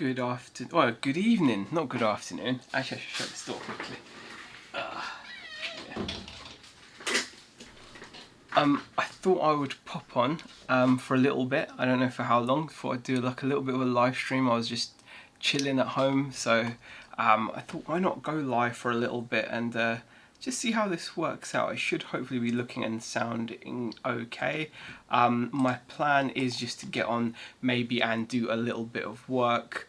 good afternoon, well, good evening, not good afternoon. Actually, I should shut this door quickly. Yeah. I thought I would pop on for a little bit. I don't know for how long. Thought I'd do like a little bit of a live stream. I was just chilling at home, so I thought why not go live for a little bit and just see how this works out. I should hopefully be looking and sounding okay. My plan is just to get on maybe and do a little bit of work.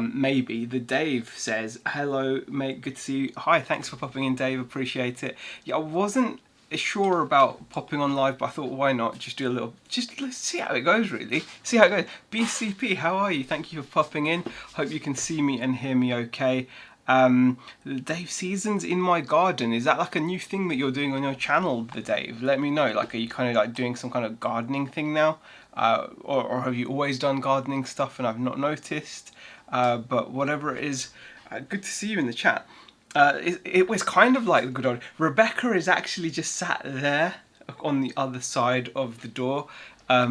Maybe. The Dave says, hello mate, good to see you. Hi, thanks for popping in, Dave, appreciate it. Yeah, I wasn't sure about popping on live, but I thought why not just do a little, let's see how it goes, really. See how it goes. BCP, how are you? Thank you for popping in. Hope you can see me and hear me okay. Dave, seasons in my garden, is that like a new thing that you're doing on your channel, the Dave? Let me know. Like, are you kind of like doing some kind of gardening thing now? Or have you always done gardening stuff and I've not noticed? But whatever it is, good to see you in the chat. It was kind of like the good old Rebecca is actually just sat there on the other side of the door.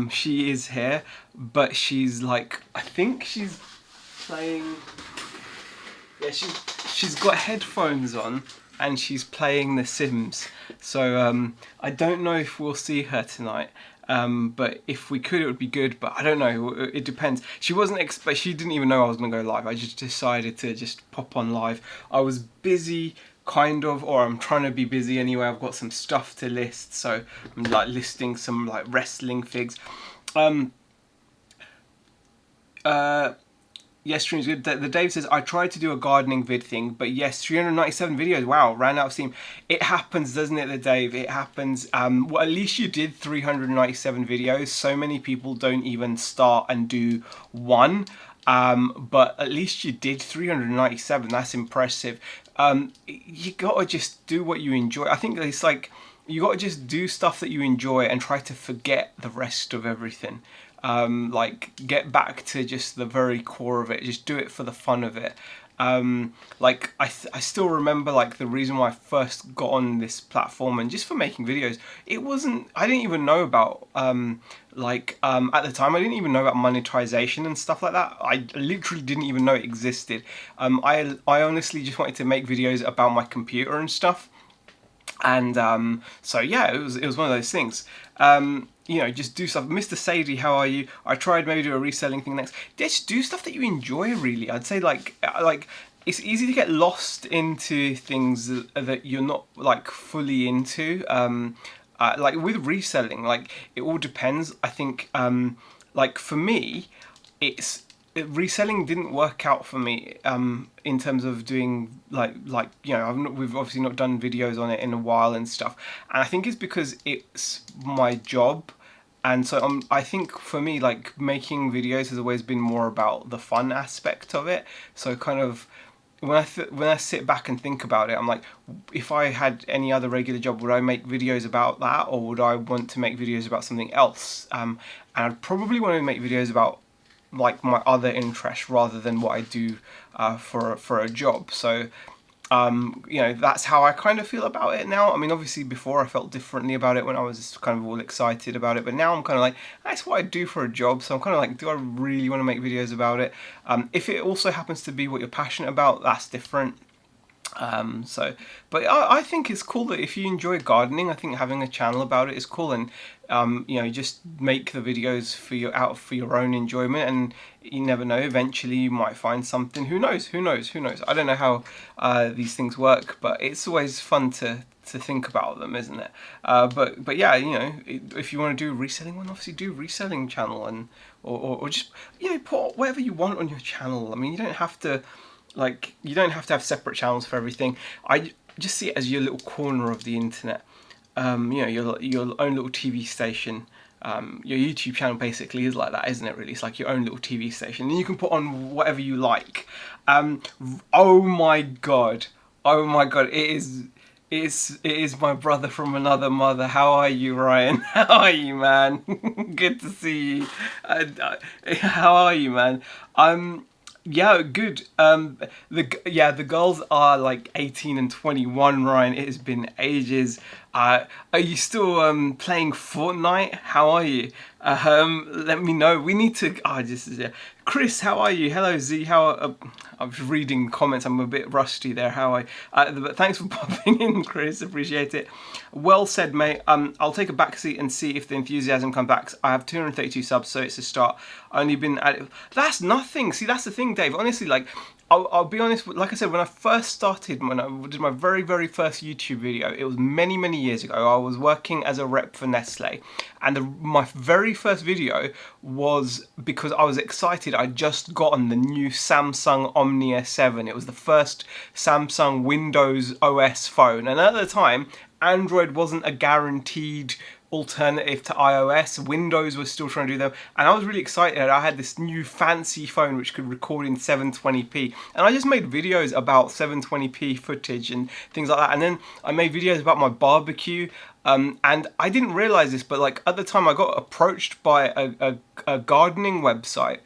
She is here, but she's like, I think she's playing. Yeah, she's got headphones on and she's playing The Sims. So I don't know if we'll see her tonight. But if we could, it would be good. But I don't know. It depends. She she didn't even know I was gonna go live. I just decided to just pop on live. I was busy, kind of, or I'm trying to be busy anyway. I've got some stuff to list, so I'm like listing some like wrestling figs. Yes, stream's good. The Dave says, I tried to do a gardening vid thing, but yes, 397 videos. Wow, ran out of steam. It happens, doesn't it, the Dave? It happens. Well, at least you did 397 videos. So many people don't even start and do one. But at least you did 397. That's impressive. You gotta just do what you enjoy. I think it's like, you gotta just do stuff that you enjoy and try to forget the rest of everything. Like get back to just the very core of it, just do it for the fun of it. Like I still remember like the reason why I first got on this platform and just for making videos, I didn't even know about at the time I didn't even know about monetization and stuff like that. I literally didn't even know it existed. I honestly just wanted to make videos about my computer and stuff. And so yeah, it was one of those things. You know, just do stuff. Mr. Sadie, how are you? I tried maybe do a reselling thing next. Just do stuff that you enjoy, really. I'd say like it's easy to get lost into things that you're not like fully into. Like with reselling, like it all depends. I think like for me, reselling didn't work out for me in terms of doing like you know, we've obviously not done videos on it in a while and stuff, and I think it's because it's my job. And so I think for me, like making videos has always been more about the fun aspect of it. So kind of when I sit back and think about it, I'm like, if I had any other regular job, would I make videos about that, or would I want to make videos about something else? And I'd probably want to make videos about like my other interests rather than what I do for a job. So you know, that's how I kind of feel about it now. I mean, obviously before I felt differently about it when I was kind of all excited about it, but now I'm kind of like, that's what I do for a job. So I'm kind of like, do I really want to make videos about it? If it also happens to be what you're passionate about, that's different. But I think it's cool that if you enjoy gardening, I think having a channel about it is cool, and you know, just make the videos for your own enjoyment, and you never know, eventually you might find something. Who knows? I don't know how these things work, but it's always fun to think about them, isn't it? But yeah, you know, if you want to do a reselling one, obviously do a reselling channel, and or just, you know, put whatever you want on your channel. I mean, you don't have to have separate channels for everything. I just see it as your little corner of the internet. You know, your own little TV station. Your YouTube channel basically is like that, isn't it, really? It's like your own little TV station. And you can put on whatever you like. Oh my god. It is my brother from another mother. How are you, Ryan? How are you, man? Good to see you. How are you, man? Yeah, good. The girls are like 18 and 21, Ryan. It has been ages. Are you still playing Fortnite? How are you? Let me know. We need to. Oh, this is Chris, how are you? Hello, Z. I was reading comments. I'm a bit rusty there. But thanks for popping in, Chris. Appreciate it. Well said, mate. I'll take a back seat and see if the enthusiasm comes back. I have 232 subs, so it's a start. I've only been at it. That's nothing. See, that's the thing, Dave. Honestly, like, I'll be honest, like I said, when I first started, when I did my very, very first YouTube video, it was many, many years ago. I was working as a rep for Nestle, and my very first video was because I was excited. I'd just gotten the new Samsung Omnia 7. It was the first Samsung Windows OS phone, and at the time, Android wasn't a guaranteed alternative to iOS. Windows was still trying to do them, and I was really excited. I had this new fancy phone which could record in 720p, and I just made videos about 720p footage and things like that. And then I made videos about my barbecue, and I didn't realize this, but like at the time I got approached by a gardening website.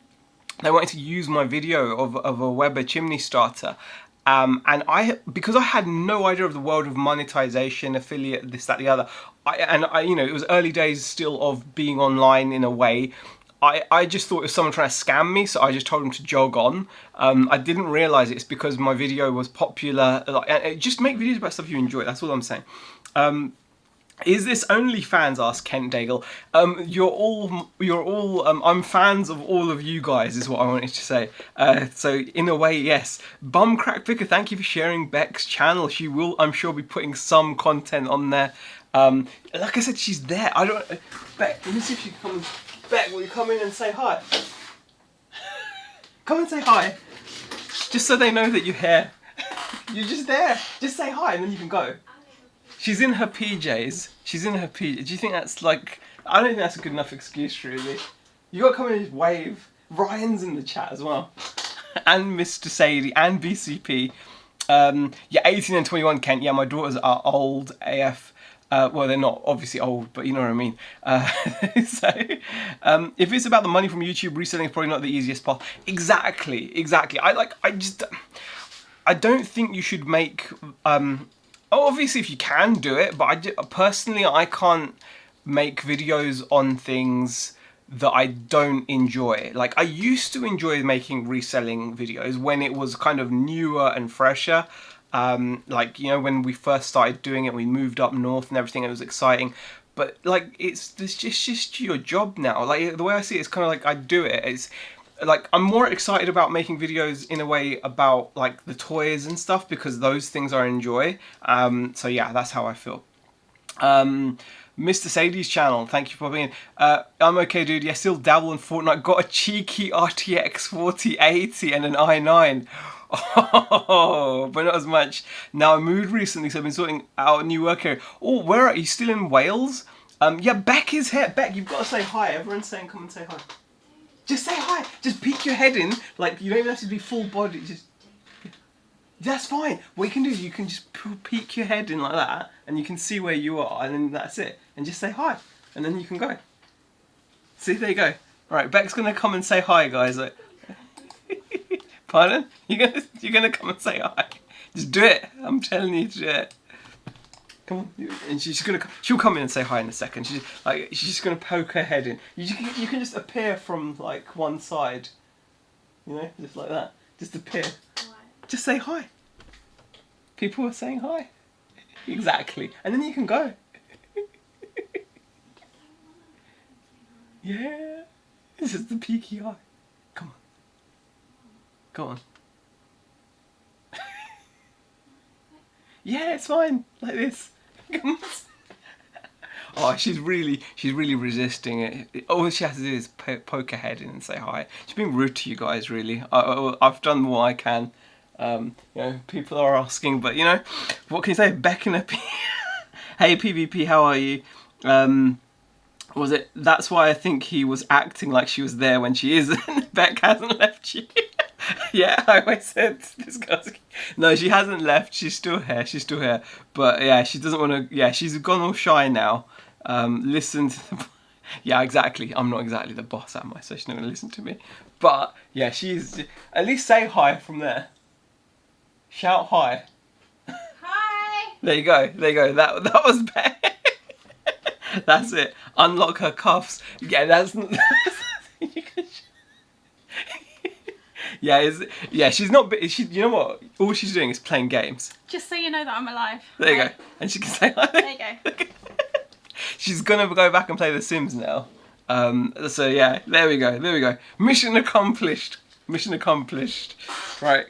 They wanted to use my video of a Weber chimney starter. And because I had no idea of the world of monetization, affiliate, this, that, the other, you know, it was early days still of being online in a way. I just thought it was someone trying to scam me, so I just told them to jog on. I didn't realize it's because my video was popular. Just make videos about stuff you enjoy. That's all I'm saying. Is this OnlyFans? Asked Kent Daigle. You're all. I'm fans of all of you guys, is what I wanted to say. So in a way, yes. Bumcrack Picker, thank you for sharing Beck's channel. She will, I'm sure, be putting some content on there. Like I said, she's there. I don't. Beck, let me see if you can come. Beck, will you come in and say hi? Come and say hi. Just so they know that you're here. You're just there. Just say hi and then you can go. She's in her PJs. She's in her PJs. Do you think that's like... I don't think that's a good enough excuse, really. You got to come in and just wave. Ryan's in the chat as well. And Mr. Sadie and BCP. Yeah, 18 and 21, Kent. Yeah, my daughters are old AF. Well, they're not obviously old, but you know what I mean. So, if it's about the money from YouTube, reselling is probably not the easiest path. Exactly. I don't think you should make... obviously, if you can do it, but personally, I can't make videos on things that I don't enjoy. Like, I used to enjoy making reselling videos when it was kind of newer and fresher. Like, you know, when we first started doing it, we moved up north and everything, it was exciting. But, like, it's just your job now. Like, the way I see it, it's kind of like I do it. It's like, I'm more excited about making videos in a way about like the toys and stuff because those things I enjoy. So yeah, that's how I feel. Mr. Sadie's channel, thank you for popping in. I'm okay, dude. Yeah, still dabble in Fortnite. Got a cheeky RTX 4080 and an i9. Oh, but not as much. Now I moved recently, so I've been sorting out a new work area. Oh, where are you? Still in Wales? Yeah, Beck is here. Beck, you've got to say hi. Everyone's saying come and say hi. Just say hi. Just peek your head in. Like, you don't even have to be full body. Just... That's fine. What you can do is you can just peek your head in like that, and you can see where you are, and then that's it. And just say hi, and then you can go. See, there you go. All right, Beck's gonna come and say hi, guys. Like, pardon? You're gonna come and say hi. Just do it. I'm telling you to do it. Come on, and she'll come in and say hi in a second. She's just gonna poke her head in. You can just appear from like one side, you know, just like that. Just appear. What? Just say hi. People are saying hi. Exactly, and then you can go. Yeah, this is the peaky eye. Come on. Go on. Yeah, it's fine. Like this. Oh, she's really resisting it. All she has to do is poke her head in and say hi. She's being rude to you guys, really. I've done what I can. You know, people are asking, but you know, what can you say? Beck and Hey PvP, how are you? Was it? That's why I think he was acting like she was there when she isn't. Beck hasn't left you. Yeah, I always said this girl's... No, she hasn't left. She's still here. She's still here. But yeah, she doesn't want to... Yeah, she's gone all shy now. Listen to the... Yeah, exactly. I'm not exactly the boss, am I? So she's not going to listen to me. But yeah, she's... At least say hi from there. Shout hi. Hi. There you go. There you go. That was bad. That's it. Unlock her cuffs. Yeah, that's... Yeah, she's not. You know what? All she's doing is playing games. Just so you know that I'm alive. There you go. And she can say hi. There you go. She's gonna go back and play The Sims now. So yeah, there we go. Mission accomplished. Right.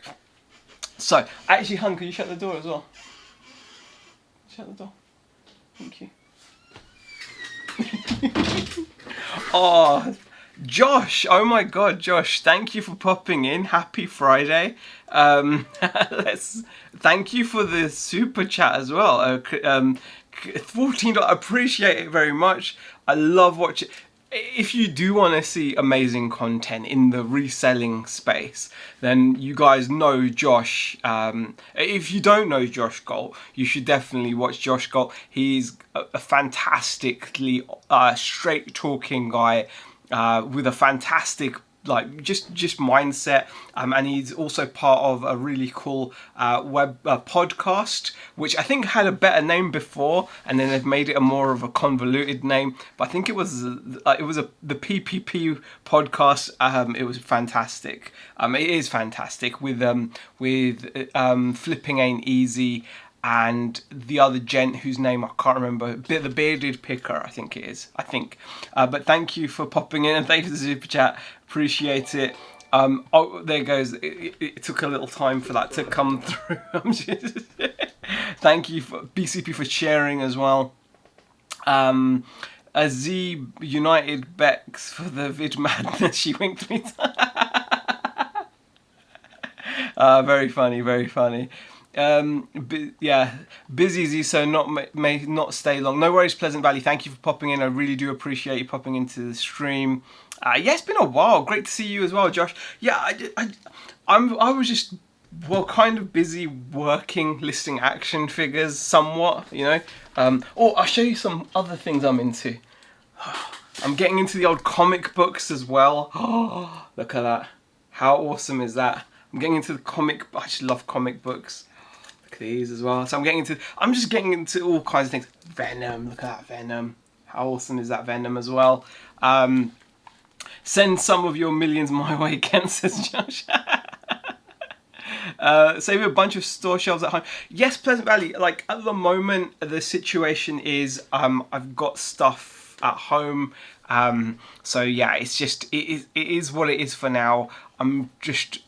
So, actually, hun, can you shut the door as well? Shut the door. Thank you. Oh, Josh! Oh my God, Josh! Thank you for popping in. Happy Friday. Thank you for the super chat as well. $14. Appreciate it very much. I love watching. If you do want to see amazing content in the reselling space, then you guys know Josh. If you don't know Josh Galt, you should definitely watch Josh Galt. He's a fantastically straight talking guy with a fantastic just mindset, and he's also part of a really cool web podcast, which I think had a better name before, and then they've made it a more of a convoluted name. But I think it was the PPP podcast. It was fantastic. It is fantastic with Flipping Ain't Easy. And the other gent whose name I can't remember, the Bearded Picker, I think it is. But thank you for popping in, and thank you for the super chat. Appreciate it. Oh, there goes. It took a little time for that to come through. Thank you for BCP for sharing as well. Z United Bex for the vid madness. She winked 3 times. Very funny, very funny. Busy, so may not stay long. No worries, Pleasant Valley. Thank you for popping in. I really do appreciate you popping into the stream. It's been a while. Great to see you as well, Josh. Yeah, I was just kind of busy working, listing action figures somewhat, you know. I'll show you some other things I'm into. I'm getting into the old comic books as well. Oh, look at that. How awesome is that? I'm getting into the comic. I just love comic books. Look at these as well. So I'm just getting into all kinds of things. Venom, look at that Venom. How awesome is that Venom as well? Send some of your millions my way, Ken, says Josh. Save a bunch of store shelves at home. Yes, Pleasant Valley. Like at the moment, the situation is I've got stuff at home. So yeah, it is what it is for now. I'm just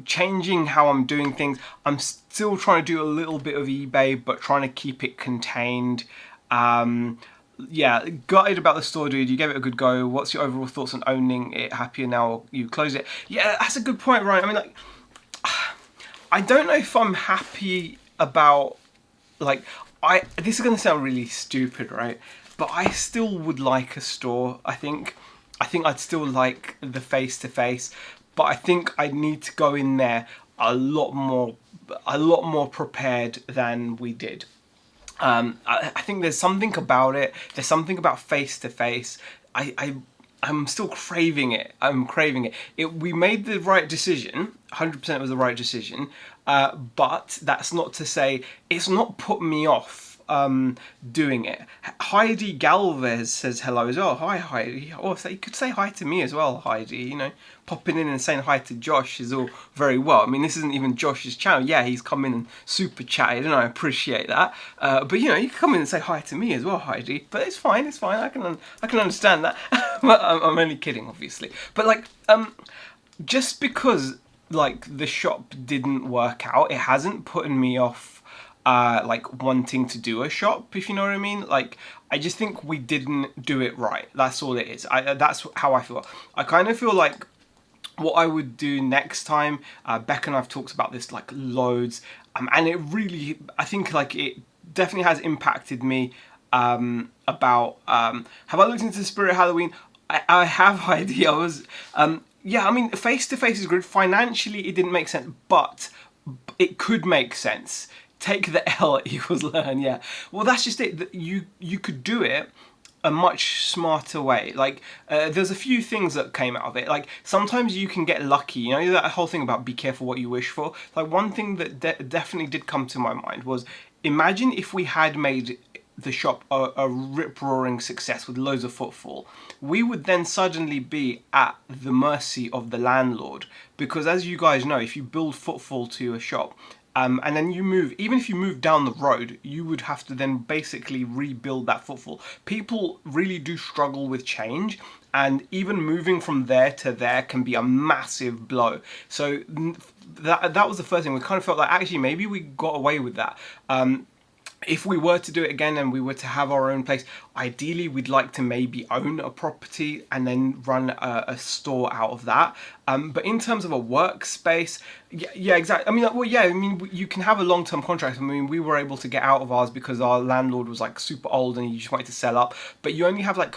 changing how I'm doing things. I'm still trying to do a little bit of eBay, but trying to keep it contained. Yeah, gutted about the store, dude. You gave it a good go. What's your overall thoughts on owning it? Happier now you close it? Yeah, that's a good point, Ryan. I mean, like, I don't know if I'm happy about, like, this is going to sound really stupid, right? But I still would like a store, I think. I think I'd still like the face-to-face, but I think I need to go in there a lot more prepared than we did. I think there's something about it. There's something about face-to-face. I'm still craving it. I'm craving it. We made the right decision. 100% was the right decision. But that's not to say it's not put me off doing it. Heidi Galvez says hello as well. Hi, Heidi. Oh, so you could say hi to me as well, Heidi. You know, popping in and saying hi to Josh is all very well. I mean, this isn't even Josh's channel. Yeah, he's come in and super chatted, and I appreciate that. But you know, you can come in and say hi to me as well, Heidi. But it's fine. It's fine. I can understand that. But I'm only kidding, obviously. But like, just because like the shop didn't work out, it hasn't put me off. Like wanting to do a shop, if you know what I mean. Like, I just think we didn't do it right. That's all it is. That's how I feel. I kind of feel like what I would do next time, Becca and I've talked about this like loads, and it really, I think like it definitely has impacted me about, have I looked into Spirit Halloween? I have, Heidi. I was, yeah, I mean, face-to-face is good. Financially, it didn't make sense, but it could make sense. Take the L equals learn, yeah. Well, that's just it. That you could do it a much smarter way. Like, there's a few things that came out of it. Like, sometimes you can get lucky. You know, that whole thing about be careful what you wish for? Like, one thing that definitely did come to my mind was, imagine if we had made the shop a rip-roaring success with loads of footfall, we would then suddenly be at the mercy of the landlord. Because as you guys know, if you build footfall to a shop, and then you move, even if you move down the road, you would have to then basically rebuild that footfall. People really do struggle with change, and even moving from there to there can be a massive blow. So that was the first thing. We kind of felt like actually maybe we got away with that. If we were to do it again and we were to have our own place, ideally we'd like to maybe own a property and then run a store out of that. But in terms of a workspace, yeah, exactly. I mean, well, yeah, I mean, you can have a long-term contract. I mean, we were able to get out of ours because our landlord was like super old and he just wanted to sell up. But you only have like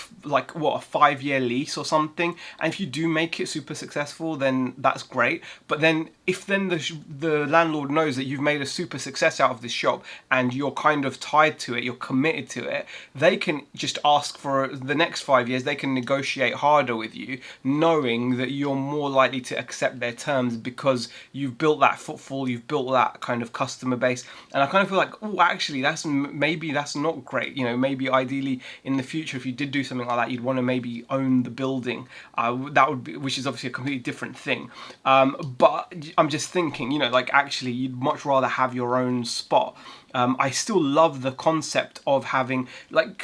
what, a 5-year lease or something. And if you do make it super successful, then that's great. But then if then the landlord knows that you've made a super success out of this shop and you're kind of tied to it, you're committed to it, they can just ask for the next 5 years. They can negotiate harder with you, knowing that you're more likely to accept their terms because you've built that footfall, you've built that kind of customer base. And I kind of feel like, oh, actually, maybe that's not great. You know, maybe ideally in the future, if you did do something like that, you'd want to maybe own the building. That would be, which is obviously a completely different thing. But I'm just thinking, you know, like actually, you'd much rather have your own spot. I still love the concept of having like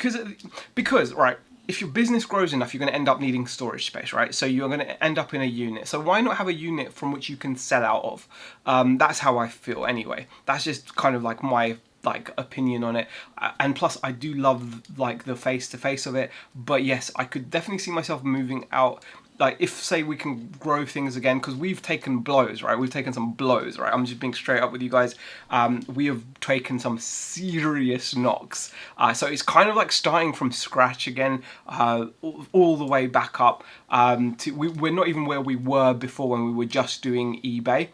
because right. If your business grows enough, you're going to end up needing storage space, right? So you're going to end up in a unit. So why not have a unit from which you can sell out of? That's how I feel anyway. That's just kind of like my opinion on it. And plus I do love like the face-to-face of it. But yes, I could definitely see myself moving out. Like if say we can grow things again, because we've taken blows, right? We've taken some blows, right? I'm just being straight up with you guys. We have taken some serious knocks. So it's kind of like starting from scratch again, all the way back up. We're not even where we were before when we were just doing eBay.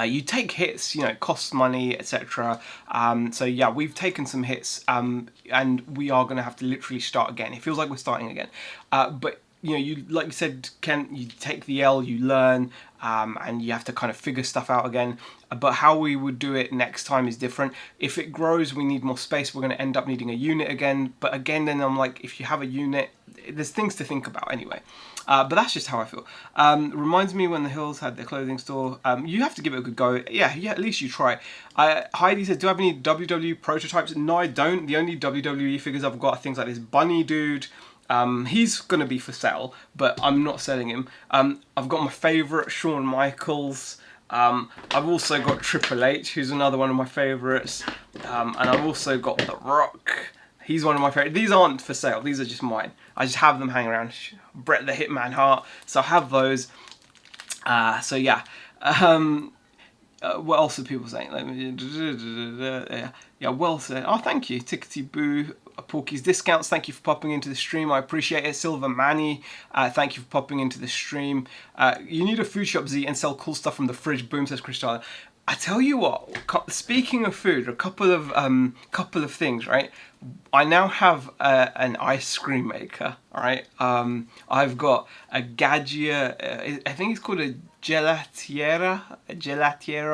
You take hits, you know, it costs money, etc. So yeah, we've taken some hits, and we are going to have to literally start again. It feels like we're starting again, but you know, you like you said, Ken, you take the L, you learn, and you have to kind of figure stuff out again. But how we would do it next time is different. If it grows, we need more space. We're going to end up needing a unit again. But again, then I'm like, if you have a unit, there's things to think about anyway. But that's just how I feel. Reminds me when the Hills had their clothing store. You have to give it a good go. Yeah, at least you try. Heidi said, do I have any WWE prototypes? No, I don't. The only WWE figures I've got are things like this Bunny Dude. He's going to be for sale, but I'm not selling him. I've got my favourite, Shawn Michaels. I've also got Triple H, who's another one of my favourites. And I've also got The Rock. He's one of my favourites. These aren't for sale. These are just mine. I just have them hanging around. Bret the Hitman Hart. So I have those. So yeah. What else are people saying? Yeah, well said. Oh, thank you. Tickety Boo. Porky's Discounts, thank you for popping into the stream. I appreciate it. Silver Manny, thank you for popping into the stream. You need a food shop, Z, and sell cool stuff from the fridge. Boom, says Chris Tyler. I tell you what, speaking of food, a couple of things, right? I now have an ice cream maker, all right? I've got a Gaggia, I think it's called a gelatiera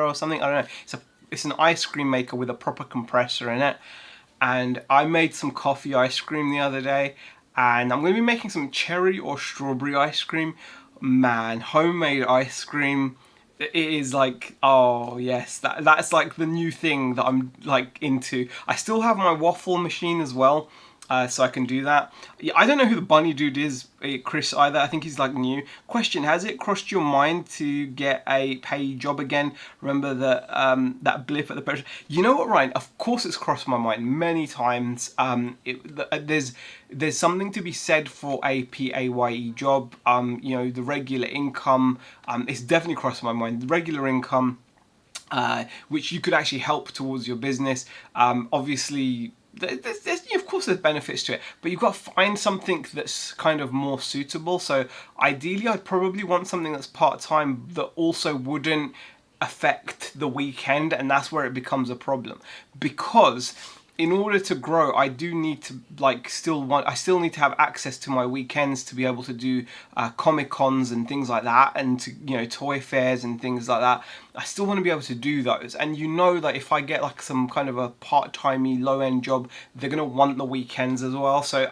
or something. I don't know. It's an ice cream maker with a proper compressor in it. And I made some coffee ice cream the other day, and I'm going to be making some cherry or strawberry ice cream. Man, homemade ice cream, it is like, oh yes, that's like the new thing that I'm like into. I still have my waffle machine as well, so I can do that. Yeah, I don't know who the Bunny Dude is, Chris, either. I think he's like new. Question, has it crossed your mind to get a pay job again? Remember that blip at the petrol? You know what, Ryan? Of course it's crossed my mind many times. There's something to be said for a PAYE job. You know, the regular income, it's definitely crossed my mind. The regular income, which you could actually help towards your business. Obviously, of course there's benefits to it, but you've got to find something that's kind of more suitable. So ideally I'd probably want something that's part-time that also wouldn't affect the weekend, and that's where it becomes a problem. Because in order to grow, I do need to I still need to have access to my weekends to be able to do Comic Cons and things like that, and to, you know, toy fairs and things like that. I still want to be able to do those, and you know that if I get like some kind of a part-timey low-end job, they're gonna want the weekends as well. So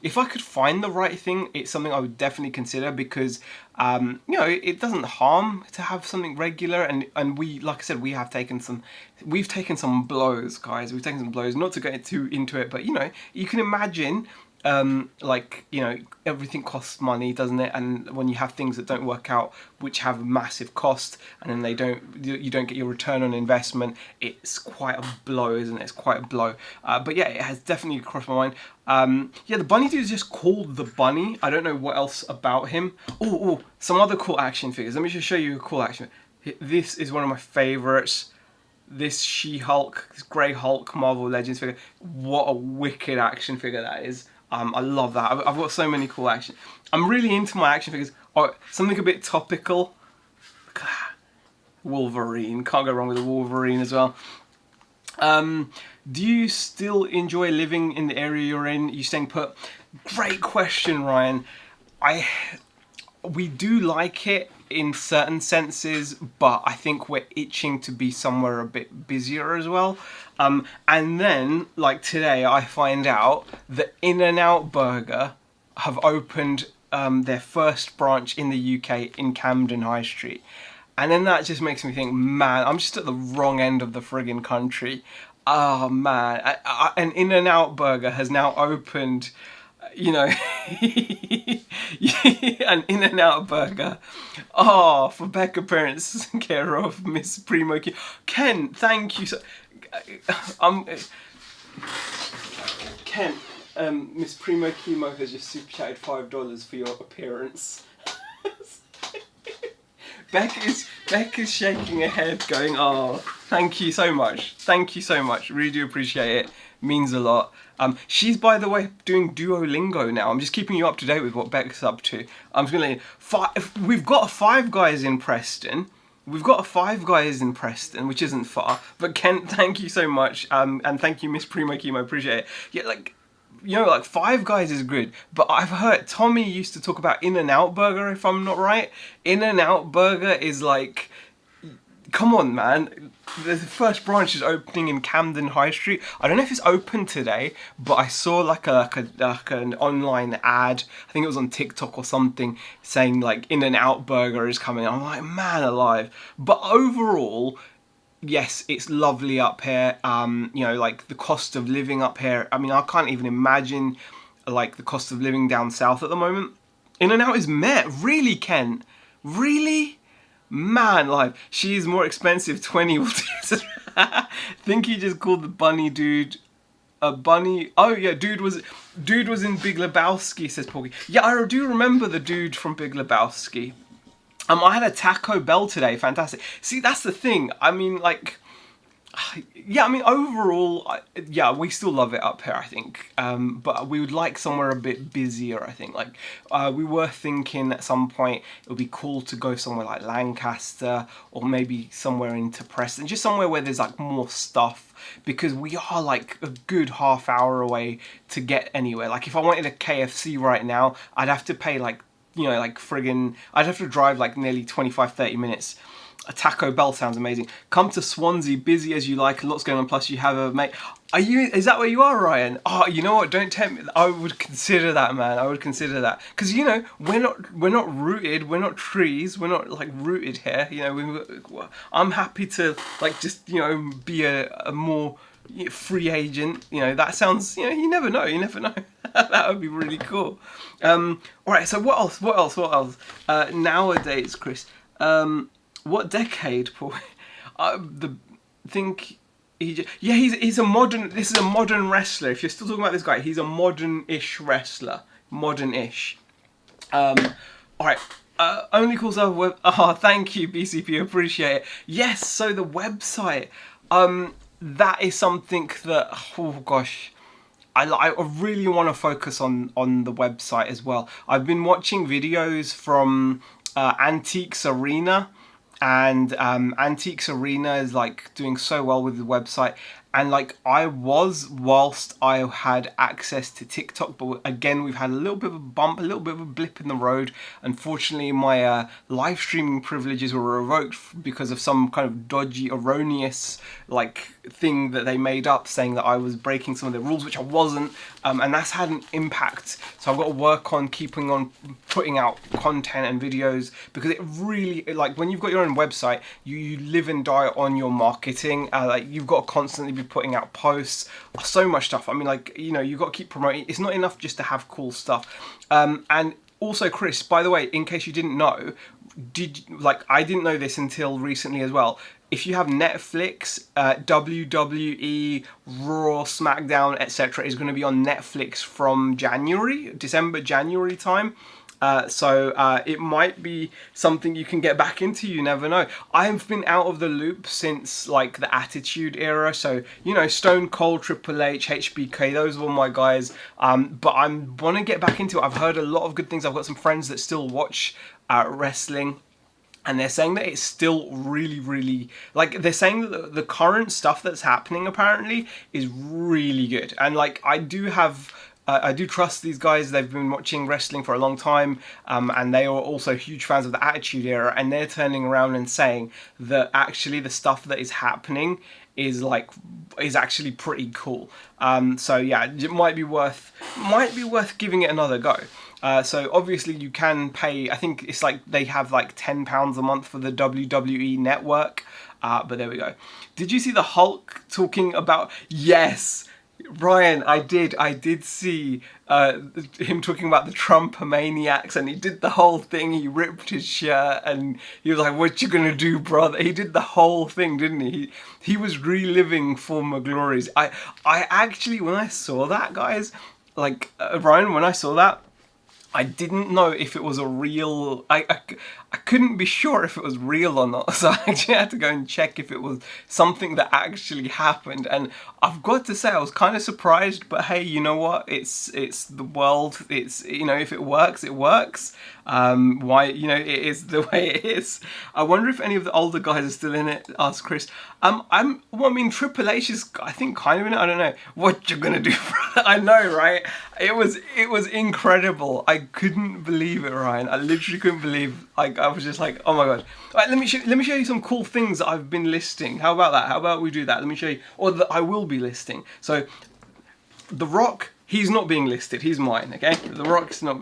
if I could find the right thing, it's something I would definitely consider, because you know, it doesn't harm to have something regular, and we, like I said, we've taken some blows, guys. We've taken some blows. Not to get too into it, but you know, you can imagine, like, you know, everything costs money, doesn't it? And when you have things that don't work out, which have massive cost, and then you don't get your return on investment, it's quite a blow, isn't it? It's quite a blow. But yeah, it has definitely crossed my mind. Yeah, the bunny dude is just called the bunny. I don't know what else about him. Oh, some other cool action figures. Let me just show you a cool action. This is one of my favorites. This She-Hulk, this Grey Hulk Marvel Legends figure. What a wicked action figure that is. I love that. I've got so many cool action. I'm really into my action figures. Oh, something a bit topical. Wolverine. Can't go wrong with a Wolverine as well. Do you still enjoy living in the area you're in? You staying put? Great question, Ryan. We do like it in certain senses, but I think we're itching to be somewhere a bit busier as well. And then, like today, I find out that In-N-Out Burger have opened their first branch in the UK in Camden High Street. And then that just makes me think, man, I'm just at the wrong end of the friggin' country. Oh man, an In-N-Out Burger has now opened, you know, an In-N-Out Burger. Oh, for Becca Parents, care of Miss Primo Q. Ken, thank you so. Ken, Miss Primo Chemo has just super chatted $5 for your appearance. Becca's shaking her head, going, "Oh, thank you so much. Thank you so much. Really do appreciate it. Means a lot." She's, by the way, doing Duolingo now. I'm just keeping you up to date with what Becca's up to. I'm just gonna we've got a Five Guys in Preston. We've got a Five Guys in Preston, which isn't far. But Kent, thank you so much. And thank you, Miss Primo Chemo. Appreciate it. Yeah, like, you know, like Five Guys is good, but I've heard Tommy used to talk about In-N-Out Burger, if I'm not right. In-N-Out Burger is like, come on, man. The first branch is opening in Camden High Street. I don't know if it's open today, but I saw like an online ad. I think it was on TikTok or something, saying like In-N-Out Burger is coming. I'm like, man alive. But overall, yes, it's lovely up here. You know, like the cost of living up here. I mean, I can't even imagine like the cost of living down south at the moment. In-N-Out is meh. Really, Ken? Really? Man, like, she is more expensive. 20 will do. Think he just called the bunny dude a bunny. Oh yeah, dude was in Big Lebowski, says Porky. Yeah, I do remember the dude from Big Lebowski. I had a Taco Bell today. Fantastic. See, that's the thing. I mean, like, yeah, I mean, overall, yeah, we still love it up here, I think. But we would like somewhere a bit busier, I think. Like, we were thinking at some point it would be cool to go somewhere like Lancaster, or maybe somewhere into Preston, just somewhere where there's like more stuff, because we are like a good half hour away to get anywhere. Like, if I wanted a KFC right now, I'd have to pay like, you know, like friggin', I'd have to drive like nearly 25-30 minutes. A Taco Bell sounds amazing. Come to Swansea, busy as you like, lots going on, plus you have a mate. Is that where you are, Ryan? Oh, you know what, don't tempt me. I would consider that, man. I would consider that. Because, you know, we're not rooted, we're not trees, we're not like rooted here. You know, I'm happy to like just, you know, be a more free agent. You know, that sounds, you know, you never know. That would be really cool. Alright, so what else? Nowadays, Chris, what decade, Paul? He's a modern. This is a modern wrestler. If you're still talking about this guy, he's a modern-ish wrestler. Modern-ish. All right. Only cool stuff. Oh, thank you, BCP. Appreciate it. Yes. So the website. That is something that. Oh gosh. I really want to focus on the website as well. I've been watching videos from Antiques Arena. And Antiques Arena is like doing so well with the website, And like I was whilst I had access to TikTok, but again we've had a little bit of a bump, a little bit of a blip in the road. Unfortunately, my live streaming privileges were revoked because of some kind of dodgy, erroneous like thing that they made up, saying that I was breaking some of the rules, which I wasn't, and that's had an impact. So I've got to work on keeping on putting out content and videos, because it really, like when you've got your own website, you live and die on your marketing. Like you've got to constantly be putting out posts, so much stuff. I mean, like, you know, you've got to keep promoting. It's not enough just to have cool stuff. And also, Chris, by the way, in case you didn't know, I didn't know this until recently as well. If you have Netflix, WWE, Raw, SmackDown, etc., is going to be on Netflix from December, January time. So it might be something you can get back into, you never know. I've been out of the loop since like the Attitude Era, so you know, Stone Cold, Triple H, HBK, those were my guys, but I want to get back into it. I've heard a lot of good things. I've got some friends that still watch wrestling, and they're saying that it's still really, like, they're saying that the current stuff that's happening apparently is really good. And like, I do trust these guys. They've been watching wrestling for a long time, and they are also huge fans of the Attitude Era, and they're turning around and saying that actually the stuff that is happening is actually pretty cool. So yeah, it might be worth giving it another go. So obviously you can pay, I think it's like they have like £10 a month for the WWE network, but there we go. Did you see the Hulk talking about, yes, Ryan, I did see him talking about the Trumpomaniacs, and he did the whole thing. He ripped his shirt and he was like, "What you gonna do, brother?" He did the whole thing, didn't he? He was reliving former glories. I actually, when I saw that, guys, like Ryan, when I saw that, I didn't know if it was a real, I couldn't be sure if it was real or not, so I actually had to go and check if it was something that actually happened. And I've got to say, I was kind of surprised, but hey, you know what, it's the world. It's, you know, if it works, it works. Why, you know, it is the way it is. I wonder if any of the older guys are still in it, asked Chris. Triple H is, I think, kind of in it. I don't know what you're gonna do, brother. I know, right? It was incredible. I couldn't believe it, Ryan. I literally couldn't believe. Like, I was just like, oh my god. All right, let me show you some cool things that I've been listing. How about that? How about we do that? Let me show you, or that I will be listing. So, The Rock, he's not being listed. He's mine. Okay, The Rock's not.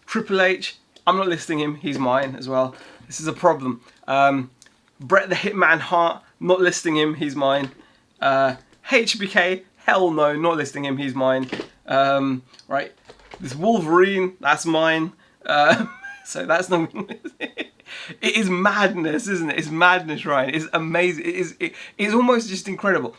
Triple H, I'm not listing him. He's mine as well. This is a problem. Bret the Hitman Hart, not listing him. He's mine. HBK, hell no, not listing him. He's mine. Right, this Wolverine, that's mine. So that's not. It is madness, isn't it? It's madness, Ryan. It's amazing. It is almost just incredible.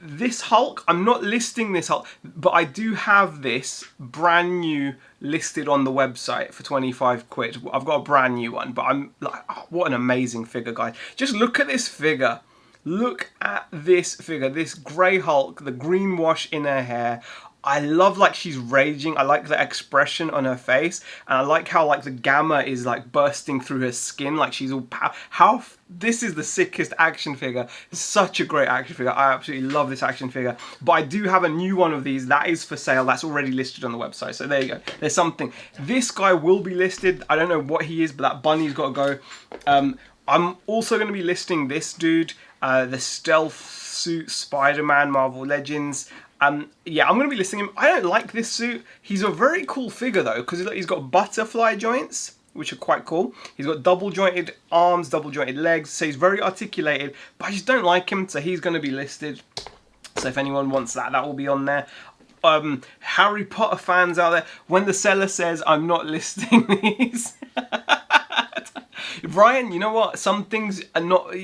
This Hulk, I'm not listing this Hulk, but I do have this brand new listed on the website for 25 quid. I've got a brand new one, but I'm like, oh, what an amazing figure, guys. Just look at this figure. Look at this figure. This grey Hulk, the green wash in her hair. I love, like, she's raging. I like the expression on her face, and I like how, like, the gamma is like bursting through her skin, like she's all this is the sickest action figure. It's such a great action figure. I absolutely love this action figure. But I do have a new one of these that is for sale. That's already listed on the website. So there you go. There's something. This guy will be listed. I don't know what he is, but that bunny's got to go. I'm also going to be listing this dude, the Stealth Suit Spider-Man Marvel Legends. Yeah, I'm going to be listing him. I don't like this suit. He's a very cool figure though, because he's got butterfly joints, which are quite cool. He's got double jointed arms, double jointed legs, so he's very articulated, but I just don't like him, so he's going to be listed. So if anyone wants that, that will be on there. Harry Potter fans out there, when the seller says I'm not listing these, Ryan, you know what? Some things are not,